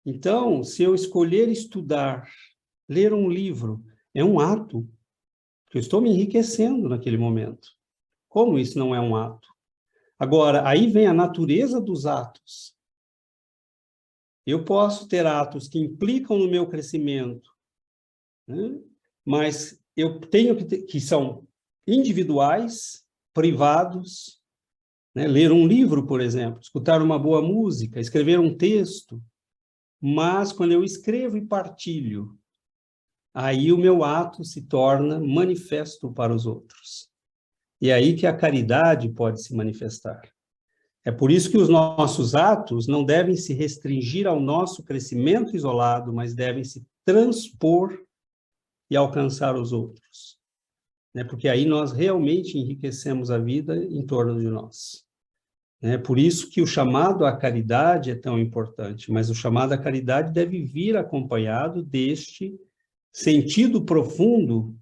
Então, se eu escolher estudar, ler um livro, é um ato, porque eu estou me enriquecendo naquele momento. Como isso não é um ato? Agora, aí vem a natureza dos atos. Eu posso ter atos que implicam no meu crescimento, né? Mas eu tenho que são individuais, privados, né? Ler um livro, por exemplo, escutar uma boa música, escrever um texto, mas quando eu escrevo e partilho, aí o meu ato se torna manifesto para os outros. E é aí que a caridade pode se manifestar. É por isso que os nossos atos não devem se restringir ao nosso crescimento isolado, mas devem se transpor e alcançar os outros. Porque aí nós realmente enriquecemos a vida em torno de nós. Por isso que o chamado à caridade é tão importante, mas o chamado à caridade deve vir acompanhado deste sentido profundo,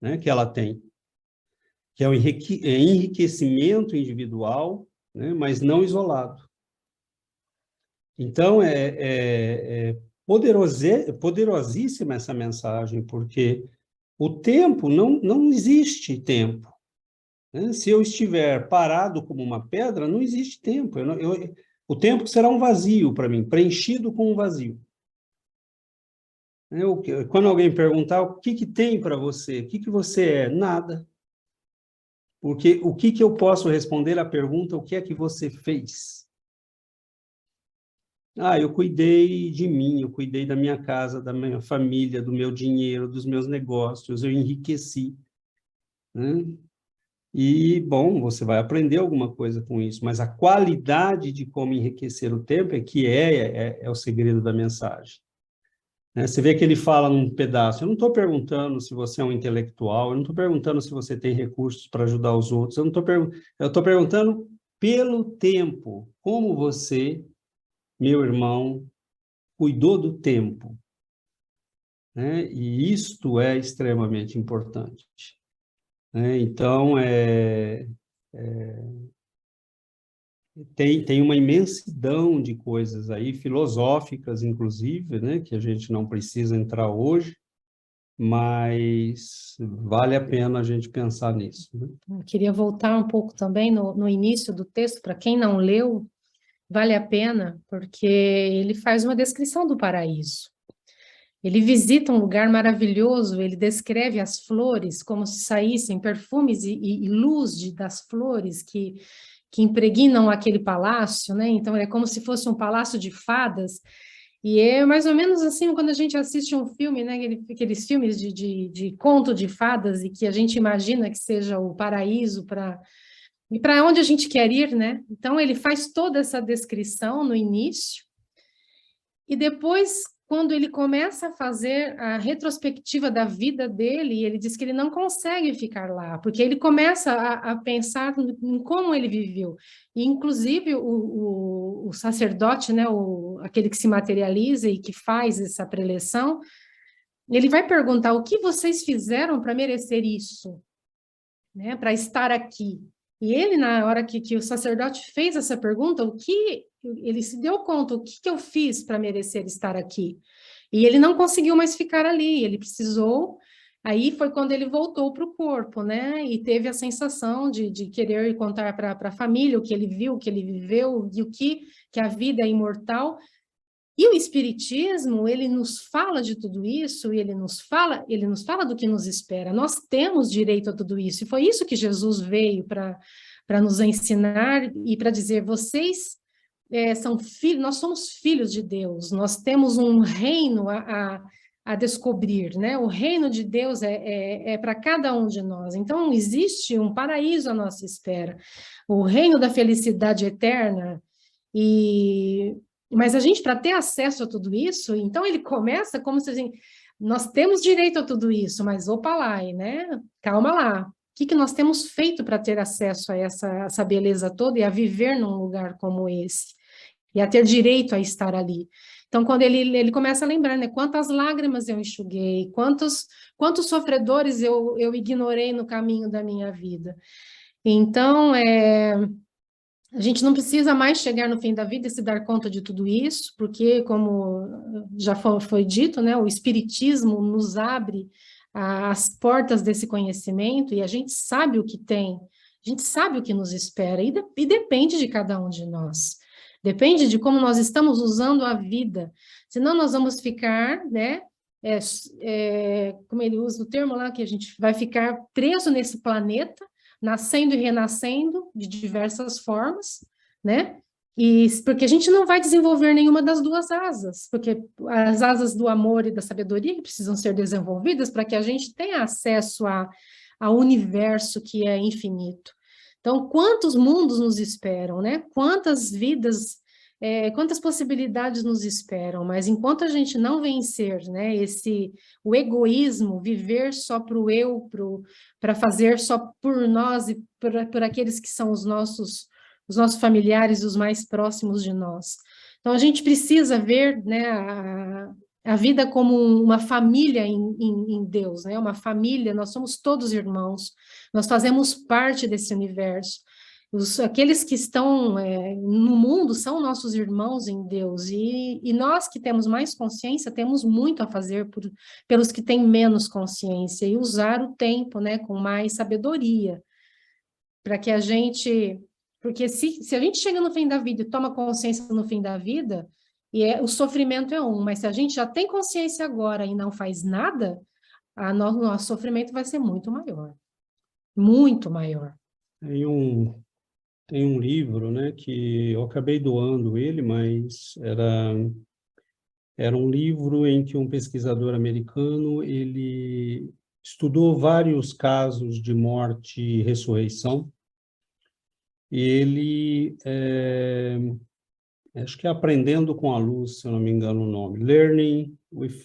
né, que ela tem. que é o enriquecimento individual, né, mas não isolado. Então, poderosíssima essa mensagem, porque o tempo, não existe tempo. Né? Se eu estiver parado como uma pedra, não existe tempo. O tempo será um vazio para mim, preenchido com um vazio. Quando alguém perguntar o que tem para você, o que você é? Nada. Porque o que eu posso responder à pergunta, o que é que você fez? Eu cuidei de mim, eu cuidei da minha casa, da minha família, do meu dinheiro, dos meus negócios, eu enriqueci. Né? E, bom, você vai aprender alguma coisa com isso, mas a qualidade de como enriquecer o tempo é o segredo da mensagem. Você vê que ele fala num pedaço, eu não estou perguntando se você é um intelectual, eu não estou perguntando se você tem recursos para ajudar os outros, eu estou perguntando pelo tempo, como você, meu irmão, cuidou do tempo. Né? E isto é extremamente importante. Então, tem uma imensidão de coisas aí, filosóficas, inclusive, né, que a gente não precisa entrar hoje, mas vale a pena a gente pensar nisso. Né? Eu queria voltar um pouco também no início do texto, para quem não leu, vale a pena, porque ele faz uma descrição do paraíso. Ele visita um lugar maravilhoso, ele descreve as flores como se saíssem perfumes e luz das flores que impregnam aquele palácio, né? Então, é como se fosse um palácio de fadas, e é mais ou menos assim quando a gente assiste um filme, né? Aqueles filmes de conto de fadas, e que a gente imagina que seja o paraíso e para onde a gente quer ir, né? Então, ele faz toda essa descrição no início, e depois, quando ele começa a fazer a retrospectiva da vida dele, ele diz que ele não consegue ficar lá, porque ele começa a pensar em como ele viveu. E, inclusive, o sacerdote, né, aquele que se materializa e que faz essa preleção, ele vai perguntar: o que vocês fizeram para merecer isso? Né, para estar aqui? E ele, na hora que o sacerdote fez essa pergunta, ele se deu conta, o que eu fiz para merecer estar aqui? E ele não conseguiu mais ficar ali, ele precisou, aí foi quando ele voltou para o corpo, né? E teve a sensação de querer contar para a família o que ele viu, o que ele viveu, e o que a vida é imortal. E o Espiritismo, ele nos fala de tudo isso, e ele nos fala do que nos espera. Nós temos direito a tudo isso, e foi isso que Jesus veio para nos ensinar e para dizer: vocês são filhos, nós somos filhos de Deus, nós temos um reino a descobrir, né? O reino de Deus é para cada um de nós. Então, existe um paraíso à nossa espera, o reino da felicidade eterna. Mas a gente, para ter acesso a tudo isso, então ele começa como se nós temos direito a tudo isso, mas opa lá, né? Calma lá. O que nós temos feito para ter acesso a essa beleza toda e a viver num lugar como esse? E a ter direito a estar ali. Então, quando ele começa a lembrar, né? Quantas lágrimas eu enxuguei, quantos sofredores eu ignorei no caminho da minha vida. Então, a gente não precisa mais chegar no fim da vida e se dar conta de tudo isso, porque, como já foi dito, né, o Espiritismo nos abre as portas desse conhecimento, e a gente sabe o que tem, a gente sabe o que nos espera, e depende de cada um de nós. Depende de como nós estamos usando a vida. Senão nós vamos ficar, né, como ele usa o termo lá, que a gente vai ficar preso nesse planeta, nascendo e renascendo de diversas formas, né? E porque a gente não vai desenvolver nenhuma das duas asas, porque as asas do amor e da sabedoria que precisam ser desenvolvidas para que a gente tenha acesso ao universo que é infinito. Então, quantos mundos nos esperam, né? Quantas vidas, quantas possibilidades nos esperam, mas enquanto a gente não vencer, né, o egoísmo, viver só para o eu, para fazer só por nós e por aqueles que são os nossos familiares, os mais próximos de nós. Então, a gente precisa ver, né, a vida como uma família em Deus, né? Uma família, nós somos todos irmãos, nós fazemos parte desse universo. Aqueles que estão no mundo são nossos irmãos em Deus, e nós que temos mais consciência, temos muito a fazer pelos que têm menos consciência, e usar o tempo, né, com mais sabedoria, para que a gente... Porque se a gente chega no fim da vida e toma consciência no fim da vida, o sofrimento é mas se a gente já tem consciência agora e não faz nada, o nosso sofrimento vai ser muito maior. Muito maior. Tem um livro, né, que eu acabei doando ele, mas era um livro em que um pesquisador americano, ele estudou vários casos de morte e ressurreição, e ele, acho que é Aprendendo com a Luz, se eu não me engano o nome, Learning with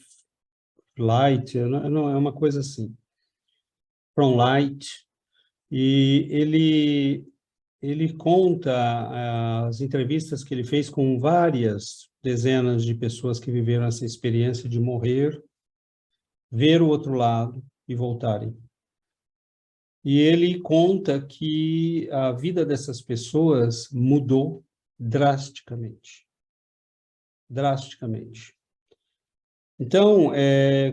Light, não, é uma coisa assim, From Light, e ele conta as entrevistas que ele fez com várias dezenas de pessoas que viveram essa experiência de morrer, ver o outro lado e voltarem. E ele conta que a vida dessas pessoas mudou drasticamente. Drasticamente. Então,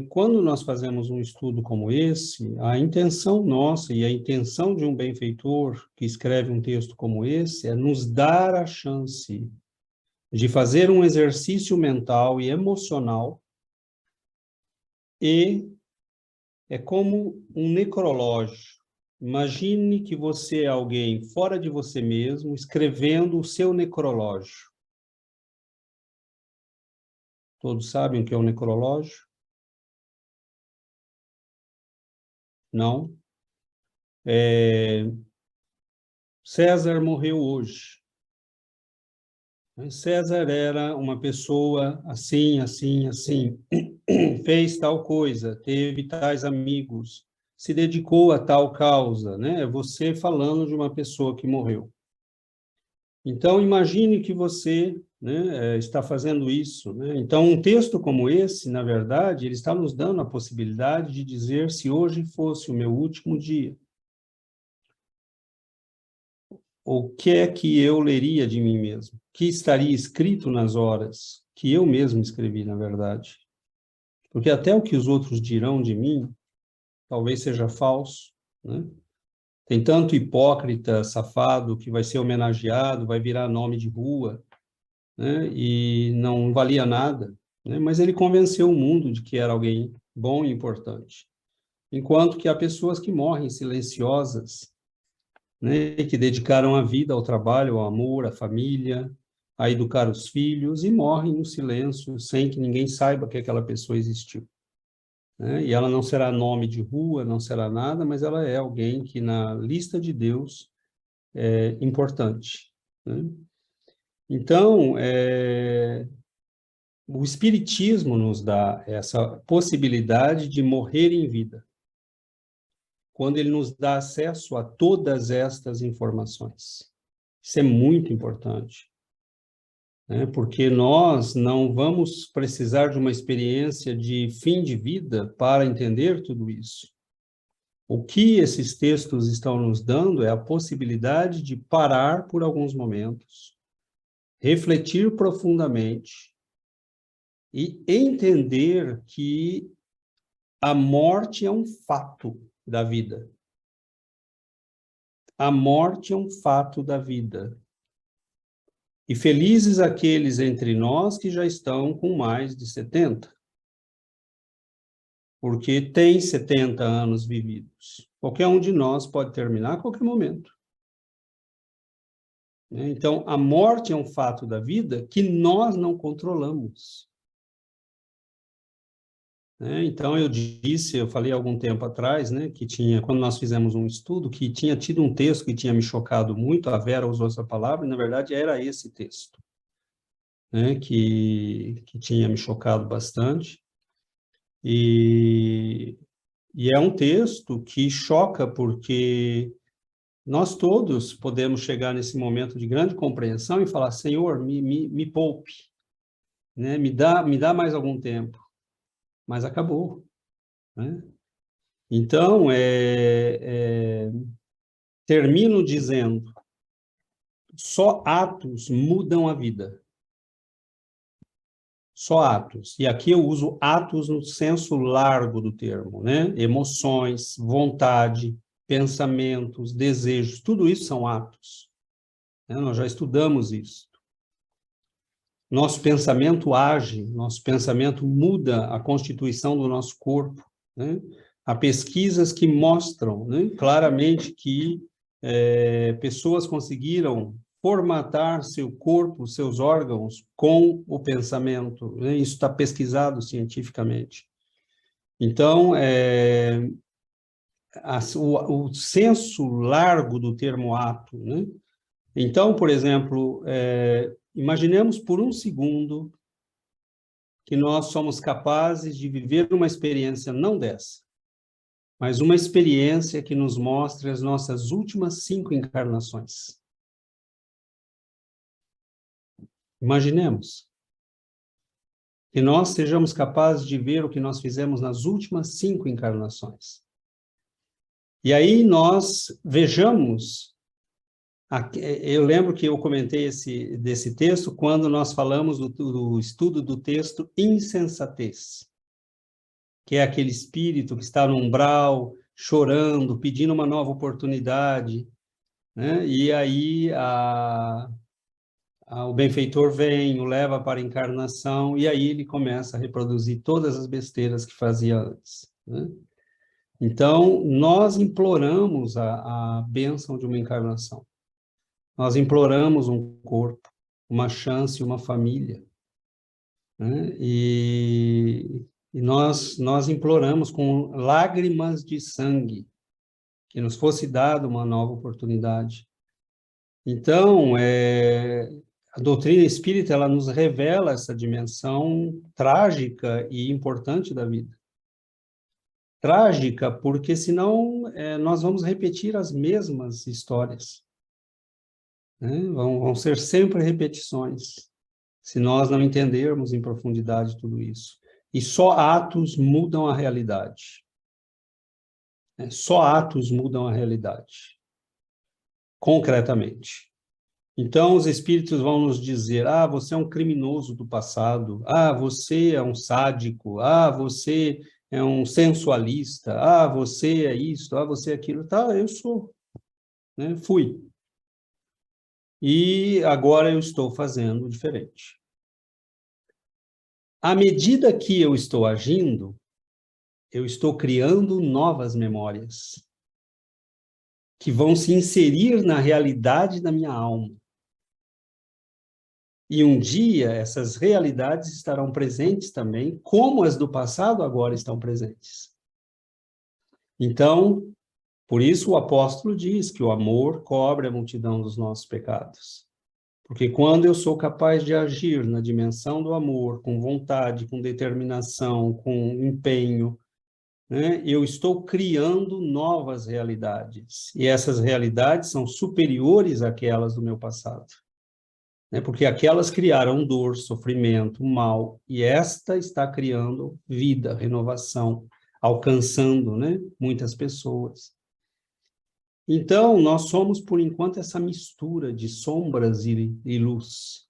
quando nós fazemos um estudo como esse, a intenção nossa e a intenção de um benfeitor que escreve um texto como esse é nos dar a chance de fazer um exercício mental e emocional, e é como um necrológio. Imagine que você é alguém fora de você mesmo, escrevendo o seu necrológio. Todos sabem o que é um necrológio? Não? César morreu hoje. César era uma pessoa assim, assim, assim. Fez tal coisa, teve tais amigos, se dedicou a tal causa, né? É você falando de uma pessoa que morreu. Então, imagine que você, né, está fazendo isso, né? Então, um texto como esse, na verdade, ele está nos dando a possibilidade de dizer: se hoje fosse o meu último dia, o que é que eu leria de mim mesmo? O que estaria escrito nas horas que eu mesmo escrevi, na verdade? Porque até o que os outros dirão de mim talvez seja falso, né? Tem tanto hipócrita, safado, que vai ser homenageado, vai virar nome de rua, né? E não valia nada, né? Mas ele convenceu o mundo de que era alguém bom e importante. Enquanto que há pessoas que morrem silenciosas, né? Que dedicaram a vida ao trabalho, ao amor, à família, a educar os filhos, e morrem no silêncio, sem que ninguém saiba que aquela pessoa existiu. E ela não será nome de rua, não será nada, mas ela é alguém que na lista de Deus é importante, né? Então, o Espiritismo nos dá essa possibilidade de morrer em vida, quando ele nos dá acesso a todas estas informações. Isso é muito importante, né? Porque nós não vamos precisar de uma experiência de fim de vida para entender tudo isso. O que esses textos estão nos dando é a possibilidade de parar por alguns momentos, refletir profundamente e entender que a morte é um fato da vida. A morte é um fato da vida. E felizes aqueles entre nós que já estão com mais de 70. Porque tem 70 anos vividos. Qualquer um de nós pode terminar a qualquer momento. Então, a morte é um fato da vida que nós não controlamos. Então, eu falei há algum tempo atrás, né, que quando nós fizemos um estudo, que tinha tido um texto que tinha me chocado muito, a Vera usou essa palavra, e na verdade era esse texto, né, que tinha me chocado bastante, e é um texto que choca porque nós todos podemos chegar nesse momento de grande compreensão e falar: Senhor, me poupe, né, me dá mais algum tempo. mas acabou, né? Então, termino dizendo, só atos mudam a vida. Só atos. E aqui eu uso atos no senso largo do termo, né? Emoções, vontade, pensamentos, desejos, tudo isso são atos, né? Nós já estudamos isso. Nosso pensamento age, nosso pensamento muda a constituição do nosso corpo, né? Há pesquisas que mostram, né, claramente que pessoas conseguiram formatar seu corpo, seus órgãos com o pensamento, né? Isso está pesquisado cientificamente. Então, o senso largo do termo ato, né? Então, por exemplo, imaginemos por um segundo que nós somos capazes de viver uma experiência não dessa, mas uma experiência que nos mostre as nossas últimas 5 encarnações. Imaginemos que nós sejamos capazes de ver o que nós fizemos nas últimas 5 encarnações. E aí nós vejamos, eu lembro que eu comentei desse texto quando nós falamos do estudo do texto insensatez, que é aquele espírito que está no umbral, chorando, pedindo uma nova oportunidade, né? E aí o benfeitor vem, o leva para a encarnação, e aí ele começa a reproduzir todas as besteiras que fazia antes, né? Então, nós imploramos a bênção de uma encarnação. Nós imploramos um corpo, uma chance, uma família, né? E nós imploramos com lágrimas de sangue que nos fosse dada uma nova oportunidade. Então, a doutrina espírita, ela nos revela essa dimensão trágica e importante da vida. Trágica porque, senão, nós vamos repetir as mesmas histórias, né? Vão ser sempre repetições, se nós não entendermos em profundidade tudo isso. E só atos mudam a realidade. Só atos mudam a realidade, concretamente. Então, os espíritos vão nos dizer, você é um criminoso do passado, você é um sádico, você é um sensualista, você é isto, você é aquilo. Tá, eu sou, né? Fui. E agora eu estou fazendo diferente. À medida que eu estou agindo, eu estou criando novas memórias que vão se inserir na realidade da minha alma. E um dia essas realidades estarão presentes também, como as do passado agora estão presentes. Então, por isso o apóstolo diz que o amor cobre a multidão dos nossos pecados. Porque quando eu sou capaz de agir na dimensão do amor, com vontade, com determinação, com empenho, né, eu estou criando novas realidades. E essas realidades são superiores àquelas do meu passado. Né, porque aquelas criaram dor, sofrimento, mal, e esta está criando vida, renovação, alcançando, né, muitas pessoas. Então, nós somos, por enquanto, essa mistura de sombras e luz.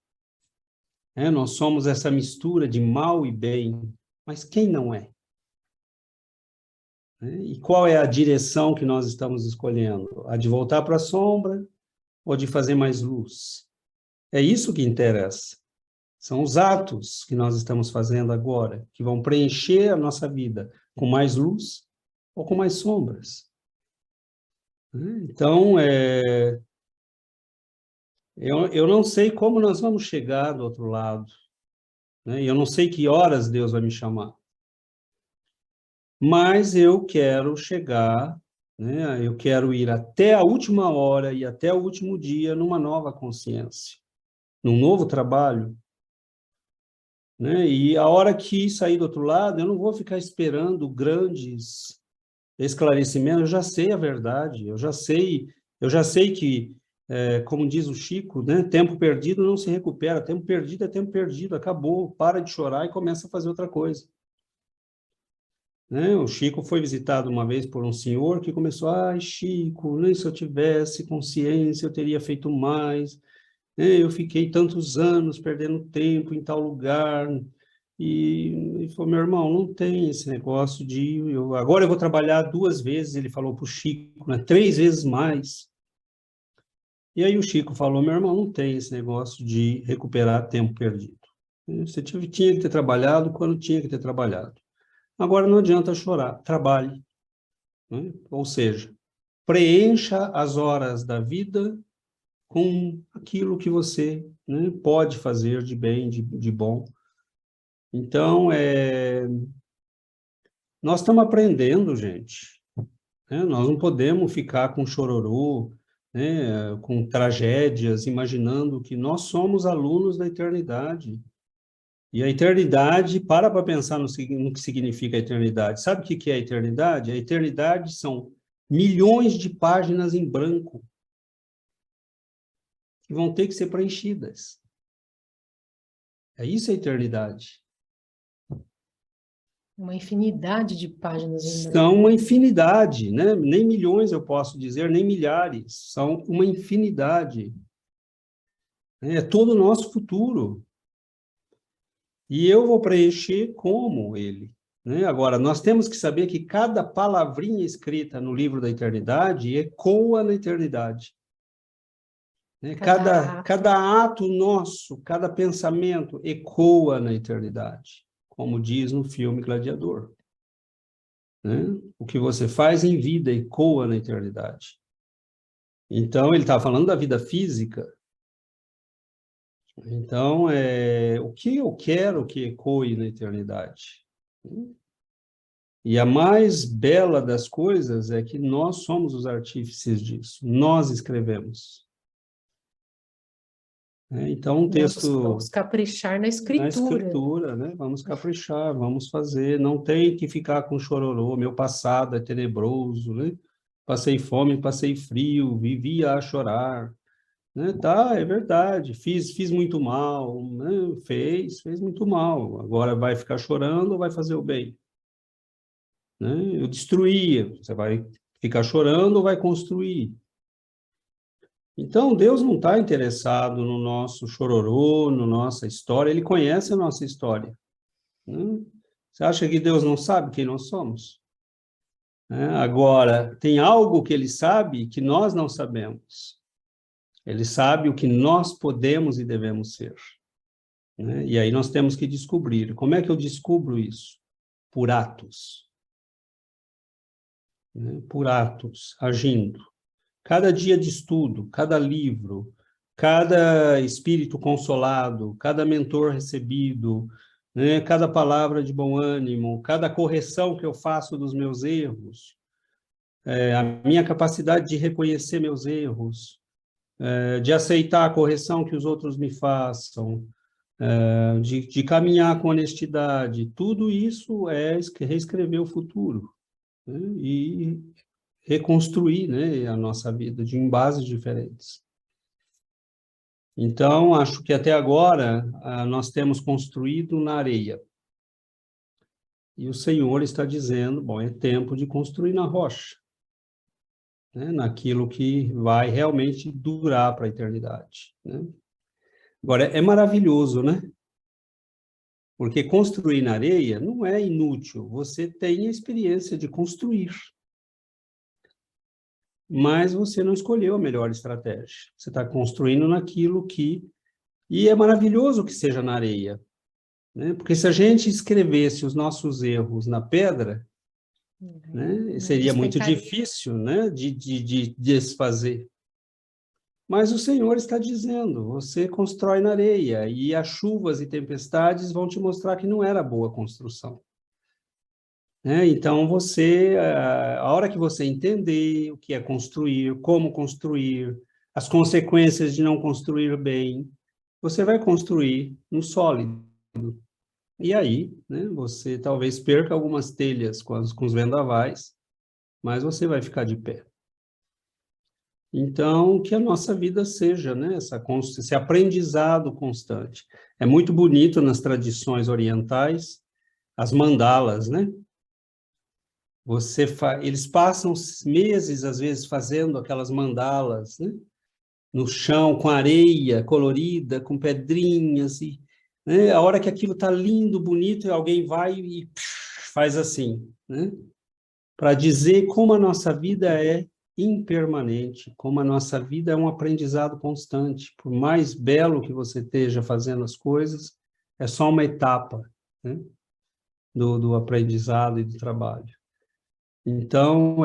Nós somos essa mistura de mal e bem, mas quem não é? E qual é a direção que nós estamos escolhendo? A de voltar para a sombra ou de fazer mais luz? É isso que interessa. São os atos que nós estamos fazendo agora, que vão preencher a nossa vida com mais luz ou com mais sombras. Então, eu não sei como nós vamos chegar do outro lado, né? Eu não sei que horas Deus vai me chamar. Mas eu quero chegar, né? Eu quero ir até a última hora e até o último dia numa nova consciência, num novo trabalho, né? E a hora que sair do outro lado, eu não vou ficar esperando grandes esclarecimentos, eu já sei a verdade, eu já sei que, como diz o Chico, né? Tempo perdido não se recupera, tempo perdido é tempo perdido, acabou, para de chorar e começa a fazer outra coisa. né? O Chico foi visitado uma vez por um senhor que começou, ai, Chico, nem se eu tivesse consciência eu teria feito mais, né? Eu fiquei tantos anos perdendo tempo em tal lugar, e ele falou, meu irmão, não tem esse negócio de, agora eu vou trabalhar 2 vezes, ele falou para o Chico, né? 3 vezes mais. E aí o Chico falou, meu irmão, não tem esse negócio de recuperar tempo perdido. Você tinha que ter trabalhado quando tinha que ter trabalhado. Agora não adianta chorar, trabalhe, né? Ou seja, preencha as horas da vida com aquilo que você, né, pode fazer de bem, de bom. Então, nós estamos aprendendo, gente, né? Nós não podemos ficar com chororô, né, com tragédias, imaginando que nós somos alunos da eternidade. E a eternidade, para pensar no que significa a eternidade. Sabe o que é a eternidade? A eternidade são milhões de páginas em branco que vão ter que ser preenchidas. É isso a eternidade. Uma infinidade de páginas em branco. São uma infinidade, né? Nem milhões eu posso dizer, nem milhares. São uma infinidade. É todo o nosso futuro. E eu vou preencher como ele, né? Agora, nós temos que saber que cada palavrinha escrita no livro da eternidade ecoa na eternidade. Né? Cada ato nosso, cada pensamento ecoa na eternidade, como diz no filme Gladiador. Né? O que você faz em vida ecoa na eternidade. Então, ele está falando da vida física. Então, o que eu quero que ecoe na eternidade? E a mais bela das coisas é que nós somos os artífices disso. Nós escrevemos. Então, um texto... Vamos caprichar na escritura. Na escritura, né? Vamos caprichar, vamos fazer. Não tem que ficar com chororô. Meu passado é tenebroso, né? Passei fome, passei frio, vivia a chorar. Né? Tá, é verdade, fiz muito mal, né? Fez muito mal, agora vai ficar chorando ou vai fazer o bem? Né? Eu destruía, você vai ficar chorando ou vai construir? Então, Deus não está interessado no nosso chororô, na nossa história, Ele conhece a nossa história. Né? Você acha que Deus não sabe quem nós somos? Agora, tem algo que Ele sabe que nós não sabemos. Ele sabe o que nós podemos e devemos ser. Né? E aí nós temos que descobrir. Como é que eu descubro isso? Por atos. Né? Por atos, agindo. Cada dia de estudo, cada livro, cada espírito consolado, cada mentor recebido, né? Cada palavra de bom ânimo, cada correção que eu faço dos meus erros, a minha capacidade de reconhecer meus erros, de aceitar a correção que os outros me façam, de caminhar com honestidade, tudo isso é reescrever o futuro, né? E reconstruir, né, a nossa vida em bases diferentes. Então, acho que até agora nós temos construído na areia. E o Senhor está dizendo, bom, é tempo de construir na rocha. Né, naquilo que vai realmente durar para a eternidade. Né? Agora, é maravilhoso, né? Porque construir na areia não é inútil, você tem a experiência de construir. Mas você não escolheu a melhor estratégia. Você está construindo naquilo que... E é maravilhoso que seja na areia. Né? Porque se a gente escrevesse os nossos erros na pedra, né? Seria muito difícil, né? de desfazer. Mas o Senhor está dizendo, você constrói na areia, e as chuvas e tempestades vão te mostrar que não era boa construção. Né? Então, a hora que você entender o que é construir, como construir, as consequências de não construir bem, você vai construir no sólido. E aí, né, você talvez perca algumas telhas com os vendavais, mas você vai ficar de pé. Então, que a nossa vida seja, né, esse aprendizado constante. É muito bonito nas tradições orientais, as mandalas, né? Eles passam meses, às vezes, fazendo aquelas mandalas, né? No chão, com areia colorida, com pedrinhas, e, né? A hora que aquilo está lindo, bonito, alguém vai e faz assim, né? Para dizer como a nossa vida é impermanente, como a nossa vida é um aprendizado constante. Por mais belo que você esteja fazendo as coisas, é só uma etapa, né? do aprendizado e do trabalho. Então,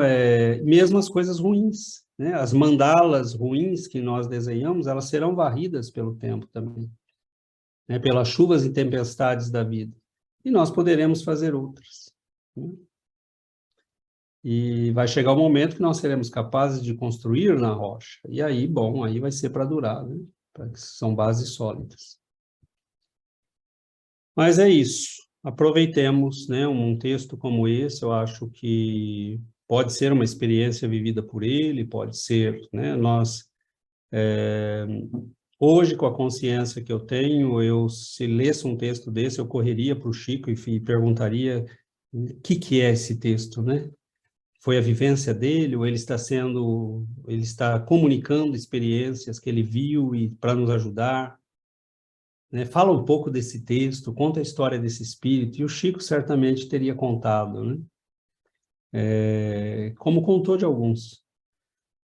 mesmo as coisas ruins, né? As mandalas ruins que nós desenhamos, elas serão varridas pelo tempo também, né? Pelas chuvas e tempestades da vida. E nós poderemos fazer outras, né? E vai chegar o momento que nós seremos capazes de construir na rocha. E aí, bom, aí vai ser para durar, né? São bases sólidas. Mas é isso. Aproveitemos, né, um texto como esse, eu acho que pode ser uma experiência vivida por ele, pode ser, né, hoje, com a consciência que eu tenho, se lesse um texto desse, eu correria para o Chico e perguntaria o que é esse texto, né? Foi a vivência dele, ou ele está comunicando experiências que ele viu e para nos ajudar, né? Fala um pouco desse texto, conta a história desse espírito, e o Chico certamente teria contado, né? Como contou de alguns.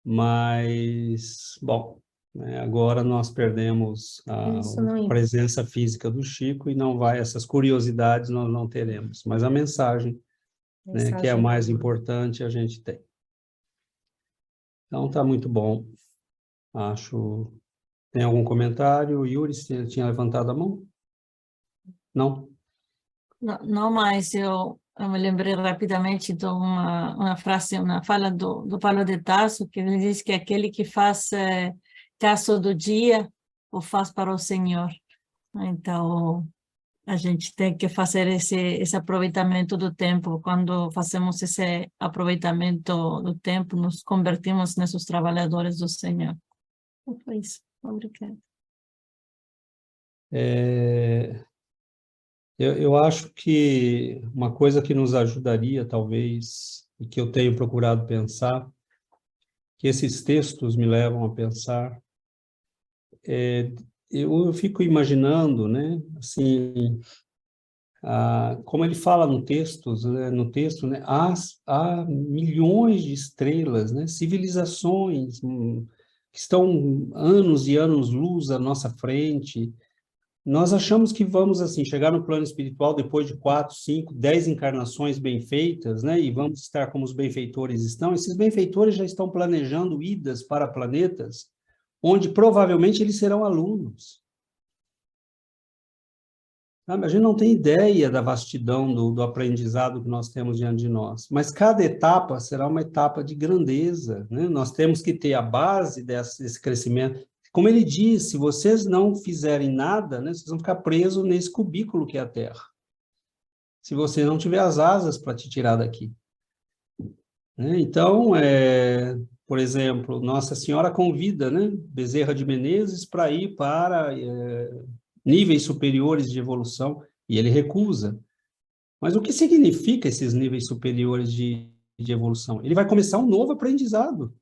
Mas, bom, né, agora nós perdemos a presença física do Chico e essas curiosidades nós não teremos, mas a mensagem, né, que é a mais importante, a gente tem. Então, está muito bom, acho. Tem algum comentário? Yuri, você tinha levantado a mão? Não? Não, mas eu me lembrei rapidamente de uma frase, uma fala do Paulo de Tarso, que ele diz que aquele que faz caso do dia, o faz para o Senhor. Então, a gente tem que fazer esse aproveitamento do tempo. Quando fazemos esse aproveitamento do tempo, nos convertimos nesses trabalhadores do Senhor. Foi isso. Obrigada. Eu acho que uma coisa que nos ajudaria, talvez, e que eu tenho procurado pensar, que esses textos me levam a pensar, eu fico imaginando, né, assim, como ele fala no texto, né, há milhões de estrelas, né, civilizações que estão anos e anos-luz à nossa frente. Nós achamos que vamos, assim, chegar no plano espiritual depois de 4, 5, 10 encarnações bem feitas, né, e vamos estar como os benfeitores estão. Esses benfeitores já estão planejando idas para planetas onde provavelmente eles serão alunos. A gente não tem ideia da vastidão do aprendizado que nós temos diante de nós, mas cada etapa será uma etapa de grandeza, né? Nós temos que ter a base desse crescimento. Como ele diz, se vocês não fizerem nada, né, vocês vão ficar presos nesse cubículo que é a Terra. Se você não tiver as asas para te tirar daqui. Né? Então, por exemplo, Nossa Senhora convida, né, Bezerra de Menezes para ir para níveis superiores de evolução, e ele recusa. Mas o que significa esses níveis superiores de evolução? Ele vai começar um novo aprendizado,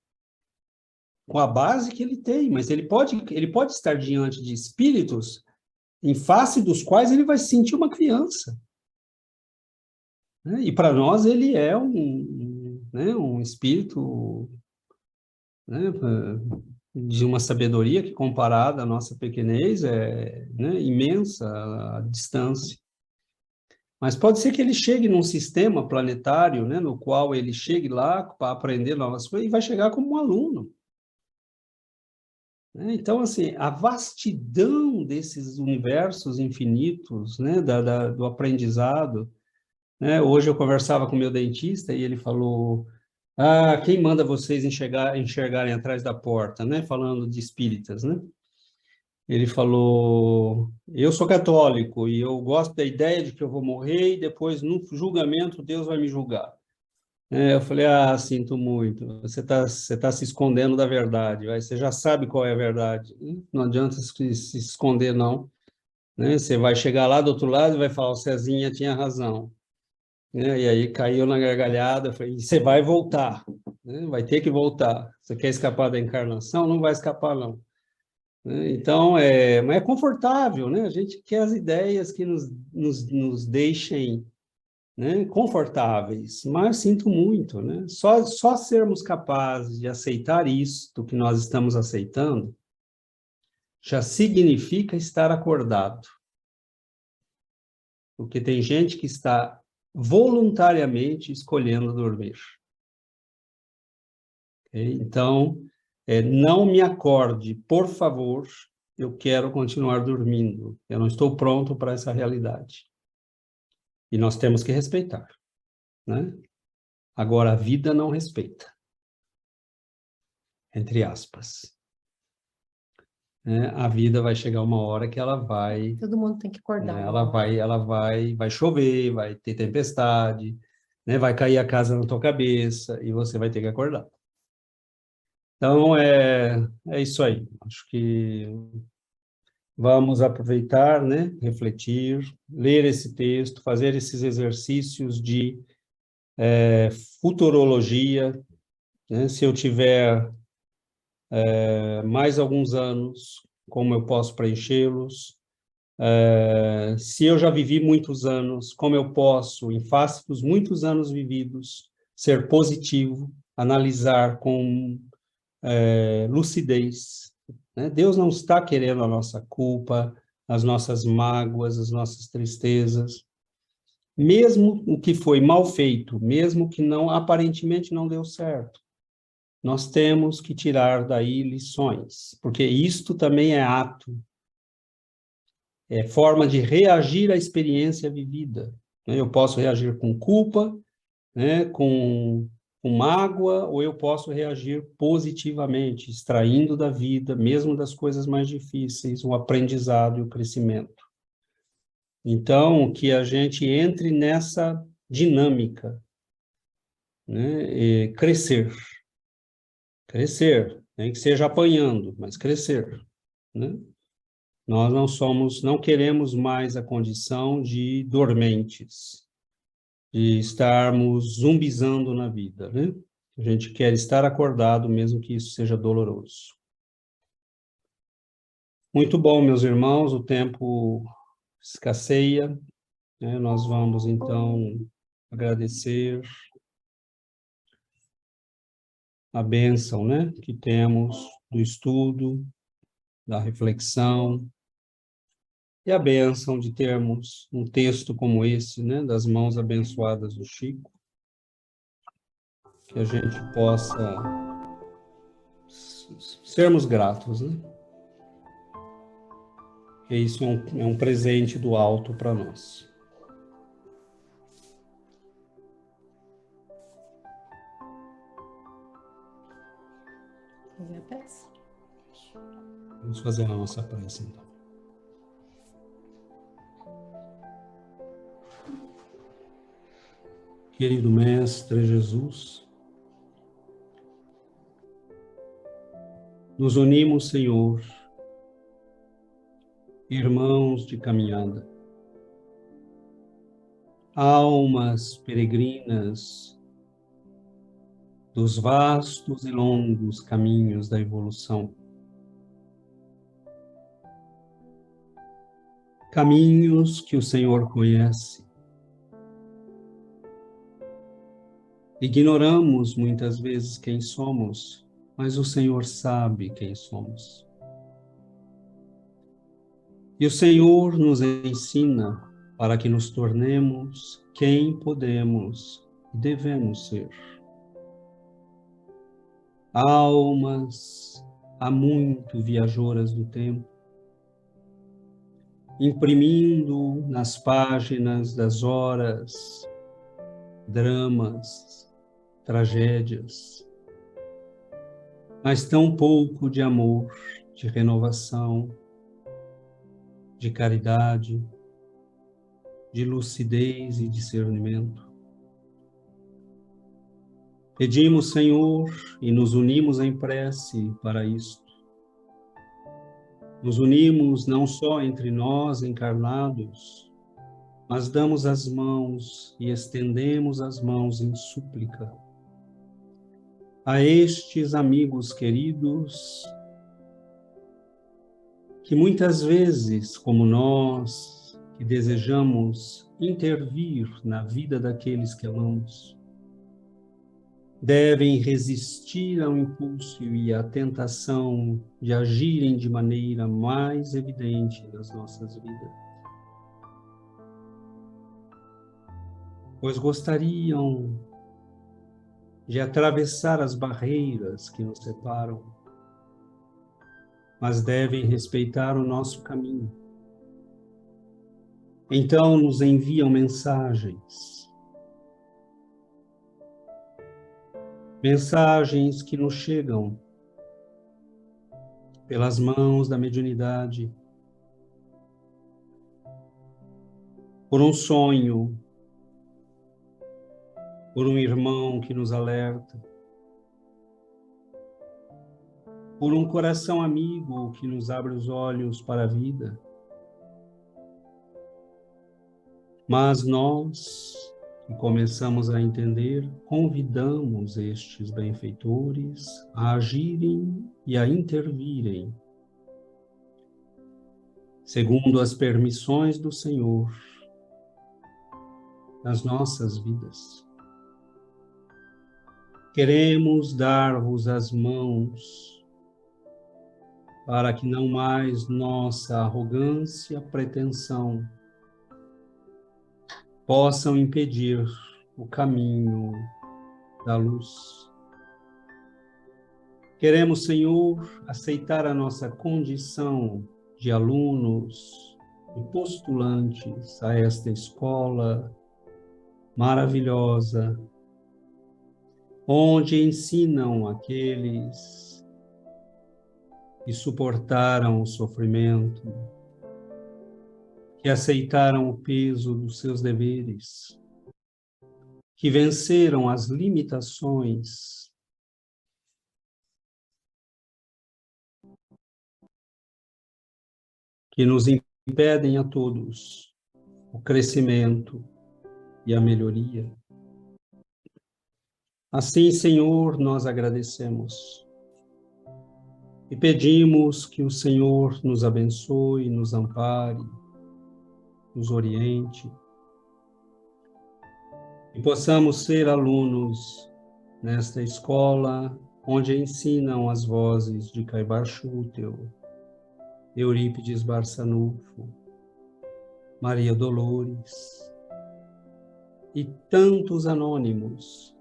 com a base que ele tem, mas ele pode estar diante de espíritos em face dos quais ele vai se sentir uma criança. Né? E para nós ele é um espírito, né, de uma sabedoria que, comparada à nossa pequenez, é, né, imensa a distância. Mas pode ser que ele chegue num sistema planetário, né, no qual ele chegue lá para aprender novas coisas e vai chegar como um aluno. Então, assim, a vastidão desses universos infinitos, né, do aprendizado, né? Hoje eu conversava com o meu dentista e ele falou: quem manda vocês enxergarem atrás da porta, né? Falando de espíritas, né? Ele falou: eu sou católico e eu gosto da ideia de que eu vou morrer e depois, no julgamento, Deus vai me julgar. Eu falei: sinto muito, você tá se escondendo da verdade, você já sabe qual é a verdade, não adianta se esconder, não. Né? Você vai chegar lá do outro lado e vai falar: o Cezinha tinha razão. né? E aí caiu na gargalhada, falei, você vai voltar, né? Vai ter que voltar. Você quer escapar da encarnação? Não vai escapar, não. Né? Então, mas é confortável, né? A gente quer as ideias que nos deixem, né, confortáveis, mas sinto muito, né? Só sermos capazes de aceitar isto que nós estamos aceitando já significa estar acordado. Porque tem gente que está voluntariamente escolhendo dormir. Okay? Então, não me acorde, por favor, eu quero continuar dormindo. Eu não estou pronto para essa realidade. E nós temos que respeitar, né? Agora, a vida não respeita. Entre aspas. A vida vai chegar uma hora que ela vai... Todo mundo tem que acordar. Ela vai chover, vai ter tempestade, né? Vai cair a casa na tua cabeça e você vai ter que acordar. Então, é isso aí. Acho que vamos aproveitar, né? Refletir, ler esse texto, fazer esses exercícios de futurologia, né? Se eu tiver mais alguns anos, como eu posso preenchê-los? Se eu já vivi muitos anos, como eu posso, em face dos muitos anos vividos, ser positivo, analisar com lucidez, né? Deus não está querendo a nossa culpa, as nossas mágoas, as nossas tristezas. Mesmo o que foi mal feito, mesmo que aparentemente não deu certo, nós temos que tirar daí lições, porque isto também é ato, é forma de reagir à experiência vivida. Eu posso reagir com culpa, né, com mágoa, ou eu posso reagir positivamente, extraindo da vida, mesmo das coisas mais difíceis, o aprendizado e o crescimento. Então, que a gente entre nessa dinâmica, né, e crescer, nem que seja apanhando, mas crescer, né? Nós não queremos mais a condição de dormentes, de estarmos zumbizando na vida, né? A gente quer estar acordado, mesmo que isso seja doloroso. Muito bom, meus irmãos, o tempo escasseia, né? Nós vamos, então, agradecer a bênção, né, que temos do estudo, da reflexão, e a bênção de termos um texto como esse, né, das mãos abençoadas do Chico, que a gente possa sermos gratos, né? Que isso é um presente do alto para nós. Fazer a prece? Vamos fazer a nossa prece, então. Querido Mestre Jesus, nos unimos, Senhor, irmãos de caminhada, almas peregrinas dos vastos e longos caminhos da evolução. Caminhos que o Senhor conhece. Ignoramos muitas vezes quem somos, mas o Senhor sabe quem somos. E o Senhor nos ensina para que nos tornemos quem podemos e devemos ser. Almas há muito viajoras do tempo, imprimindo nas páginas das horas dramas, tragédias, mas tão pouco de amor, de renovação, de caridade, de lucidez e discernimento. Pedimos, Senhor, e nos unimos em prece para isto. Nos unimos não só entre nós encarnados, mas damos as mãos e estendemos as mãos em súplica a estes amigos queridos que muitas vezes, como nós, que desejamos intervir na vida daqueles que amamos, devem resistir ao impulso e à tentação de agirem de maneira mais evidente nas nossas vidas, pois gostariam de atravessar as barreiras que nos separam, mas devem respeitar o nosso caminho. Então nos enviam mensagens que nos chegam pelas mãos da mediunidade, por um sonho, por um irmão que nos alerta, por um coração amigo que nos abre os olhos para a vida. Mas nós, que começamos a entender, convidamos estes benfeitores a agirem e a intervirem, segundo as permissões do Senhor, nas nossas vidas. Queremos dar-vos as mãos para que não mais nossa arrogância, pretensão possam impedir o caminho da luz. Queremos, Senhor, aceitar a nossa condição de alunos e postulantes a esta escola maravilhosa, onde ensinam aqueles que suportaram o sofrimento, que aceitaram o peso dos seus deveres, que venceram as limitações, que nos impedem a todos o crescimento e a melhoria. Assim, Senhor, nós agradecemos e pedimos que o Senhor nos abençoe, nos ampare, nos oriente, e possamos ser alunos nesta escola onde ensinam as vozes de Caibar Schutel, Eurípides Barçanufo, Maria Dolores e tantos anônimos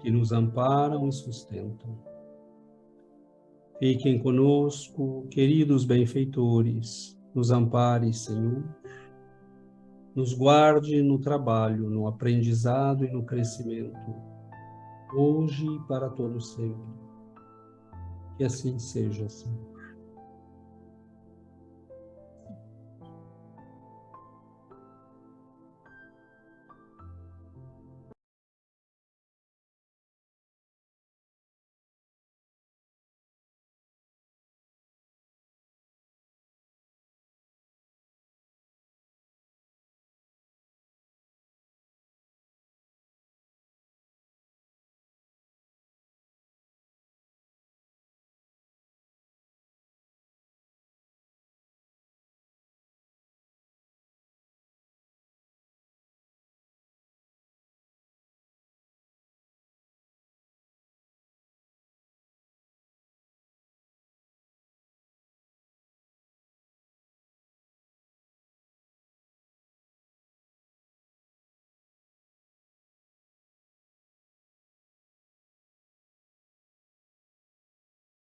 que nos amparam e sustentam. Fiquem conosco, queridos benfeitores, nos ampare, Senhor, nos guarde no trabalho, no aprendizado e no crescimento, hoje e para todo sempre. Que assim seja, Senhor.